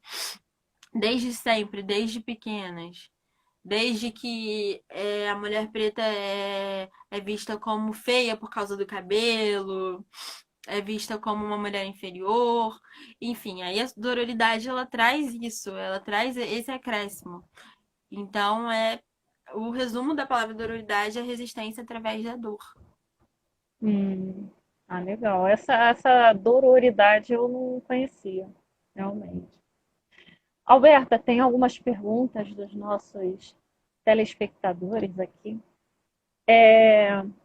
desde sempre, desde pequenas. Desde que a mulher preta é vista como feia por causa do cabelo, é vista como uma mulher inferior, enfim, aí a sororidade ela traz isso, ela traz esse acréscimo. Então, o resumo da palavra sororidade é resistência através da dor. hum. Ah, legal. Essa dororidade eu não conhecia, realmente. Alberta, tem algumas perguntas dos nossos telespectadores aqui.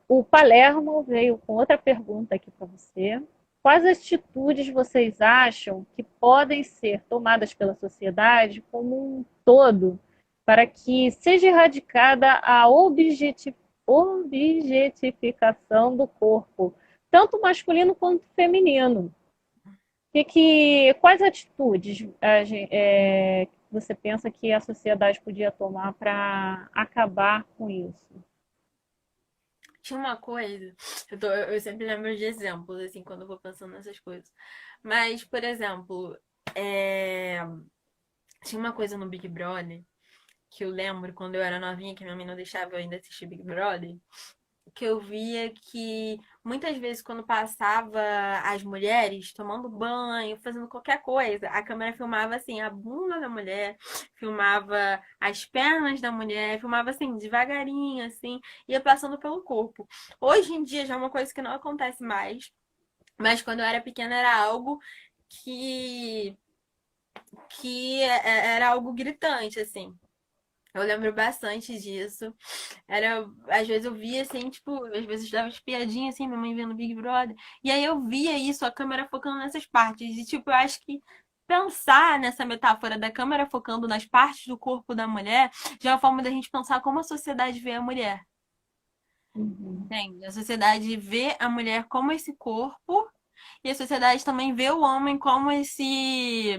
O Palermo veio com outra pergunta aqui para você. Quais atitudes vocês acham que podem ser tomadas pela sociedade como um todo para que seja erradicada a objetificação do corpo, tanto masculino quanto feminino? Quais atitudes você pensa que a sociedade podia tomar para acabar com isso? Tinha uma coisa, eu sempre lembro de exemplos, assim, quando eu vou pensando nessas coisas. Mas, por exemplo, tinha uma coisa no Big Brother que eu lembro quando eu era novinha, que minha mãe não deixava eu ainda assistir Big Brother, que eu via que muitas vezes quando passava as mulheres tomando banho, fazendo qualquer coisa, a câmera filmava assim a bunda da mulher, filmava as pernas da mulher, filmava assim devagarinho assim, ia passando pelo corpo. Hoje em dia já é uma coisa que não acontece mais, mas quando eu era pequena era algo que era algo gritante assim. Eu lembro bastante disso. Era, às vezes eu via assim, tipo, às vezes dava espiadinha assim, minha mãe vendo Big Brother. E aí eu via isso, a câmera focando nessas partes. E tipo, eu acho que pensar nessa metáfora da câmera focando nas partes do corpo da mulher já é uma forma da gente pensar como a sociedade vê a mulher. Uhum. Entende? A sociedade vê a mulher como esse corpo e a sociedade também vê o homem como esse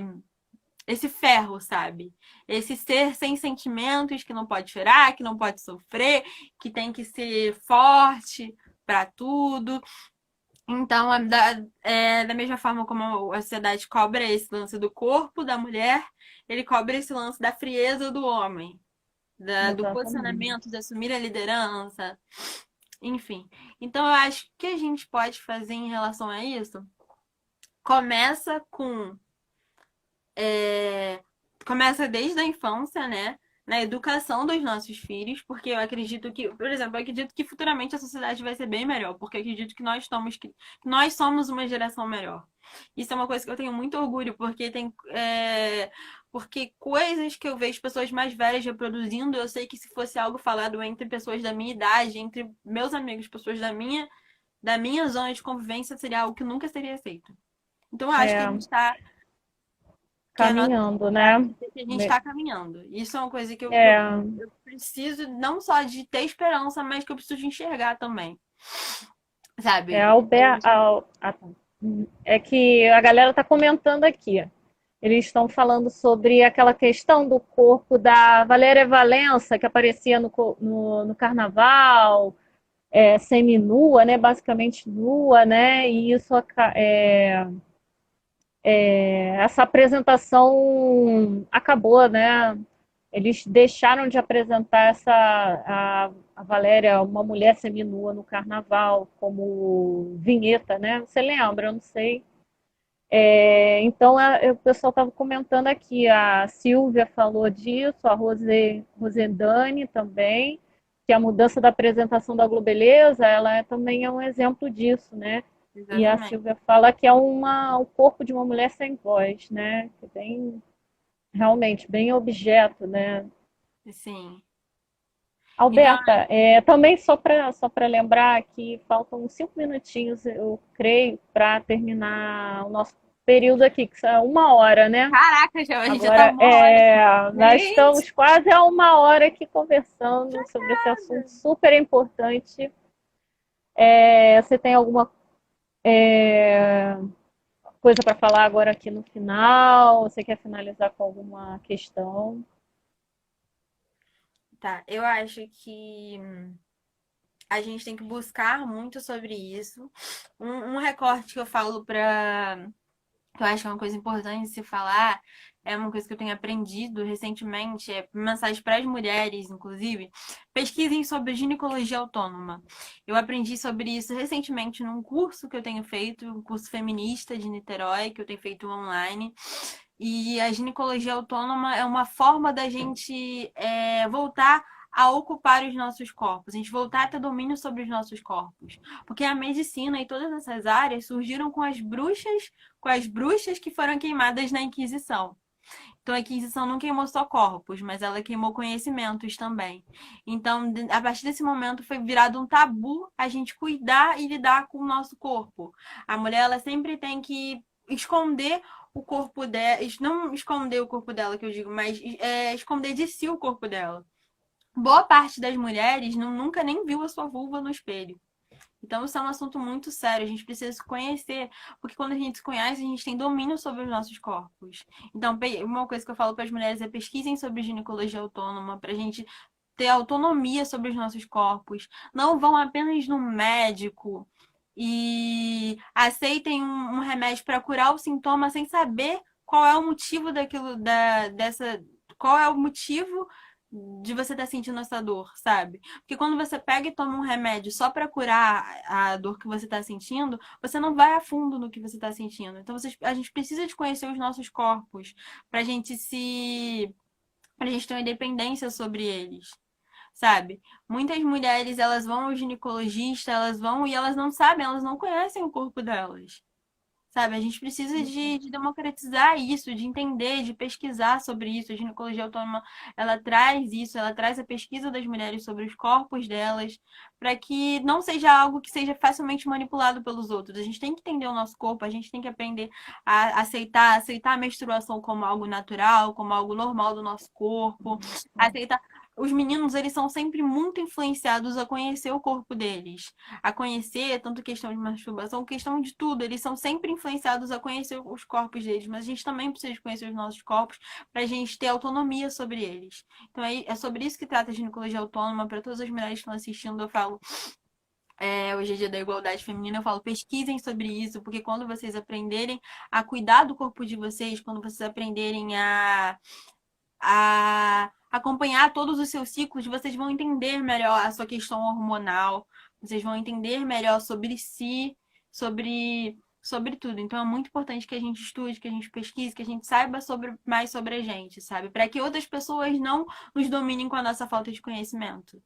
ferro, sabe? Esse ser sem sentimentos, que não pode chorar, que não pode sofrer, que tem que ser forte para tudo. Então, da mesma forma como a sociedade cobra esse lance do corpo da mulher, ele cobra esse lance da frieza do homem, do posicionamento, Exatamente. de assumir a liderança, enfim. Então, eu acho que a gente pode fazer em relação a isso começa com é, começa desde a infância, né? Na educação dos nossos filhos, porque eu acredito que, por exemplo, eu acredito que futuramente a sociedade vai ser bem melhor, porque eu acredito que nós somos uma geração melhor. Isso é uma coisa que eu tenho muito orgulho, porque coisas que eu vejo pessoas mais velhas reproduzindo, eu sei que se fosse algo falado entre pessoas da minha idade, entre meus amigos, pessoas da minha zona de convivência, seria algo que nunca seria aceito. Então eu acho que a É, gente está que a nossa caminhando, sociedade, né? que a gente está caminhando. Isso é uma coisa É, eu preciso não só de ter esperança, mas que eu preciso de enxergar também, é, sabe? Albert, é que a galera está comentando aqui. Eles estão falando sobre aquela questão do corpo da Valéria Valença, que aparecia no carnaval, seminua, né? Basicamente nua, né? E isso essa apresentação acabou, né? Eles deixaram de apresentar a Valéria, uma mulher seminua no carnaval, como vinheta, né? Você lembra? Eu não sei. Então, o pessoal estava comentando aqui, a Silvia falou disso, a Rosendane também, que a mudança da apresentação da Globeleza, também é um exemplo disso, né? E a Exatamente. Silvia fala que é o corpo de uma mulher sem voz, né? Que bem, realmente, bem objeto, né? Sim. Então, Alberta, também só para lembrar que faltam 5 minutinhos, eu creio, para terminar o nosso período aqui, que é 1 hora, né? caraca, já, a gente já tá Agora, 1 hora. nós Gente, estamos quase a 1 hora aqui conversando sobre esse assunto super importante. Você tem alguma coisa para falar agora aqui no final? Você quer finalizar com alguma questão? tá. Eu acho que a gente tem que buscar muito sobre isso. Um recorte que eu falo que eu acho que é uma coisa importante de se falar, é uma coisa que eu tenho aprendido recentemente, é mensagem para as mulheres, inclusive, pesquisem sobre ginecologia autônoma. Eu aprendi sobre isso recentemente num curso que eu tenho feito, um curso feminista de Niterói, que eu tenho feito online. E a ginecologia autônoma é uma forma da gente voltar a ocupar os nossos corpos, a gente voltar a ter domínio sobre os nossos corpos. Porque a medicina e todas essas áreas surgiram com as bruxas que foram queimadas na Inquisição. Então a Inquisição não queimou só corpos, mas ela queimou conhecimentos também. Então, a partir desse momento foi virado um tabu a gente cuidar e lidar com o nosso corpo. A mulher ela sempre tem que esconder o corpo dela, não esconder o corpo dela que eu digo, mas esconder de si o corpo dela. Boa parte das mulheres nunca nem viu a sua vulva no espelho. Então, isso é um assunto muito sério. A gente precisa se conhecer, porque quando a gente se conhece, a gente tem domínio sobre os nossos corpos. Então, uma coisa que eu falo para as mulheres é pesquisem sobre ginecologia autônoma, para a gente ter autonomia sobre os nossos corpos. Não vão apenas no médico e aceitem um remédio para curar o sintoma sem saber qual é o motivo qual é o motivo de você estar sentindo essa dor, sabe? Porque quando você pega e toma um remédio só para curar a dor que você está sentindo, você não vai a fundo no que você está sentindo. Então a gente precisa de conhecer os nossos corpos para pra gente ter uma independência sobre eles. Sabe? Muitas mulheres, elas vão ao ginecologista, elas vão e elas não sabem, elas não conhecem o corpo delas. sabe? A gente precisa de democratizar isso, de entender, de pesquisar sobre isso. A ginecologia autônoma, ela traz isso, ela traz a pesquisa das mulheres sobre os corpos delas, para que não seja algo que seja facilmente manipulado pelos outros. A gente tem que entender o nosso corpo, a gente tem que aprender a aceitar a menstruação como algo natural, como algo normal do nosso corpo, aceitar. Os meninos, eles são sempre muito influenciados a conhecer o corpo deles, a conhecer, tanto questão de masturbação, questão de tudo. Eles são sempre influenciados a conhecer os corpos deles, mas a gente também precisa de conhecer os nossos corpos para a gente ter autonomia sobre eles. Então é sobre isso que trata a ginecologia autônoma. Para todas as mulheres que estão assistindo, eu falo. Hoje é dia da igualdade feminina, eu falo, pesquisem sobre isso, porque quando vocês aprenderem a cuidar do corpo de vocês, quando vocês aprenderem a acompanhar todos os seus ciclos, vocês vão entender melhor a sua questão hormonal, vocês vão entender melhor sobre si, sobre tudo. Então é muito importante que a gente estude, que a gente pesquise, que a gente saiba mais sobre a gente, sabe? Para que outras pessoas não nos dominem com a nossa falta de conhecimento.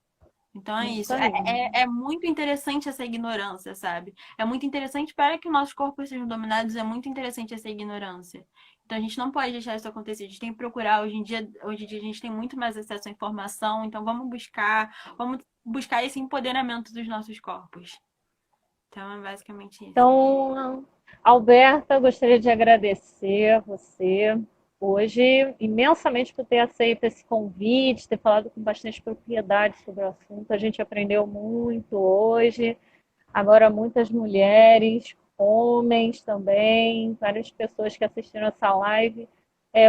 Então é Isso isso. aí. É muito interessante essa ignorância, sabe? É muito interessante para que nossos corpos sejam dominados, é muito interessante essa ignorância. Então a gente não pode deixar isso acontecer. A gente tem que procurar. Hoje em dia a gente tem muito mais acesso à informação. Então vamos buscar esse empoderamento dos nossos corpos. Então é basicamente isso. Então, Alberta, gostaria de agradecer você hoje imensamente por ter aceito esse convite, ter falado com bastante propriedade sobre o assunto. A gente aprendeu muito hoje. Agora, muitas mulheres, homens também, várias pessoas que assistiram essa live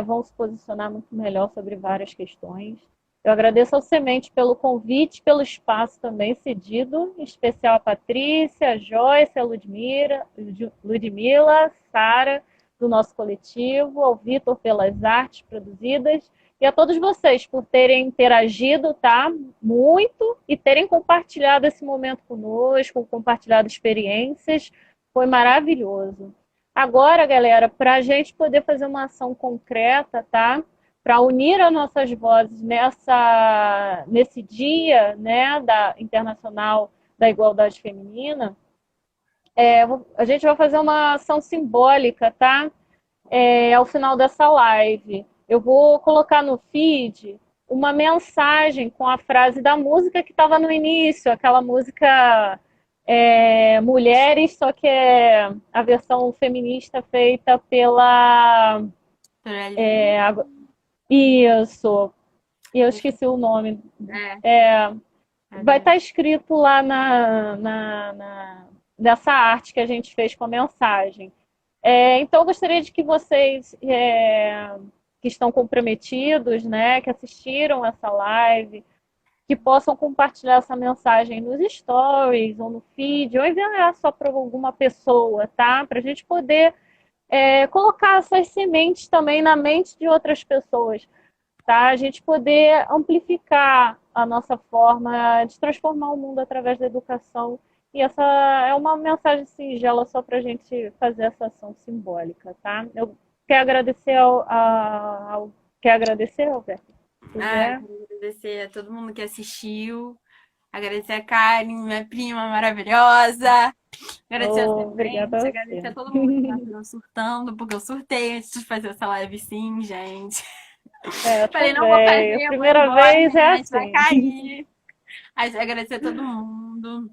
vão se posicionar muito melhor sobre várias questões. Eu agradeço ao Semente pelo convite, pelo espaço também cedido, em especial a Patrícia, a Joyce, a Ludmila, Sara, do nosso coletivo, ao Vitor pelas artes produzidas e a todos vocês por terem interagido, tá? Muito e terem compartilhado esse momento conosco, compartilhado experiências. Foi maravilhoso. Agora, galera, para a gente poder fazer uma ação concreta, tá? Para unir as nossas vozes nesse dia, né, internacional da igualdade feminina, a gente vai fazer uma ação simbólica, tá? Ao final dessa live. Eu vou colocar no feed uma mensagem com a frase da música que estava no início, aquela música Mulheres, só que é a versão feminista feita pela... Isso. E eu esqueci o nome. Vai estar escrito lá nessa arte que a gente fez com a mensagem. Então, eu gostaria de que vocês que estão comprometidos, né, que assistiram essa live, que possam compartilhar essa mensagem nos stories ou no feed, ou enviar só para alguma pessoa, tá? Para a gente poder colocar essas sementes também na mente de outras pessoas, tá? A gente poder amplificar a nossa forma de transformar o mundo através da educação. E essa é uma mensagem singela só para a gente fazer essa ação simbólica, tá? Eu quero agradecer Quer agradecer, Alberto? Quero agradecer a todo mundo que assistiu. Agradecer a Karen, minha prima maravilhosa. Agradecer a Obrigada a você. agradecer a todo mundo que tá surtando, porque eu surtei antes de fazer essa live, sim, gente. Falei, não vou fazer, a primeira vez é assim. Vai cair. Agradecer a todo mundo.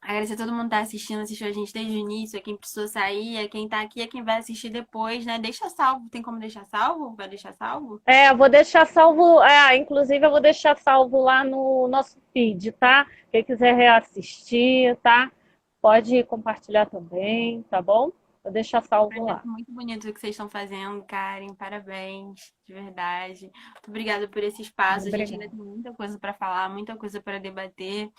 Agradecer a todo mundo que tá assistindo, assistiu a gente desde o início, a quem precisou sair, a quem tá aqui, a quem vai assistir depois, né? Deixa salvo. Tem como deixar salvo? Vai deixar salvo? Eu vou deixar salvo. Inclusive, eu vou deixar salvo lá no nosso feed, tá? Quem quiser reassistir, tá? Pode compartilhar também, tá bom? Vou deixar salvo lá. Muito bonito o que vocês estão fazendo, Karen. Parabéns, de verdade. Muito obrigada por esse espaço. A gente ainda tem muita coisa para falar, muita coisa para debater.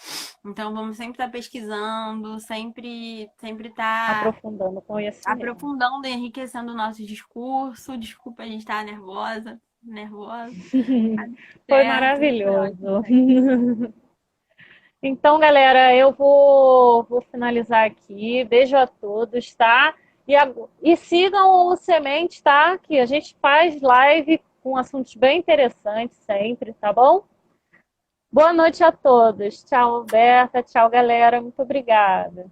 Então, vamos sempre estar pesquisando, sempre estar aprofundando conhecimento. Aprofundando e enriquecendo o nosso discurso. Desculpa, a gente estar nervosa. Foi maravilhoso. Então, galera, eu vou finalizar aqui. Beijo a todos, tá? E sigam o Semente, tá? Que a gente faz live com assuntos bem interessantes sempre, tá bom? Boa noite a todos. Tchau, Alberta. Tchau, galera. Muito obrigada.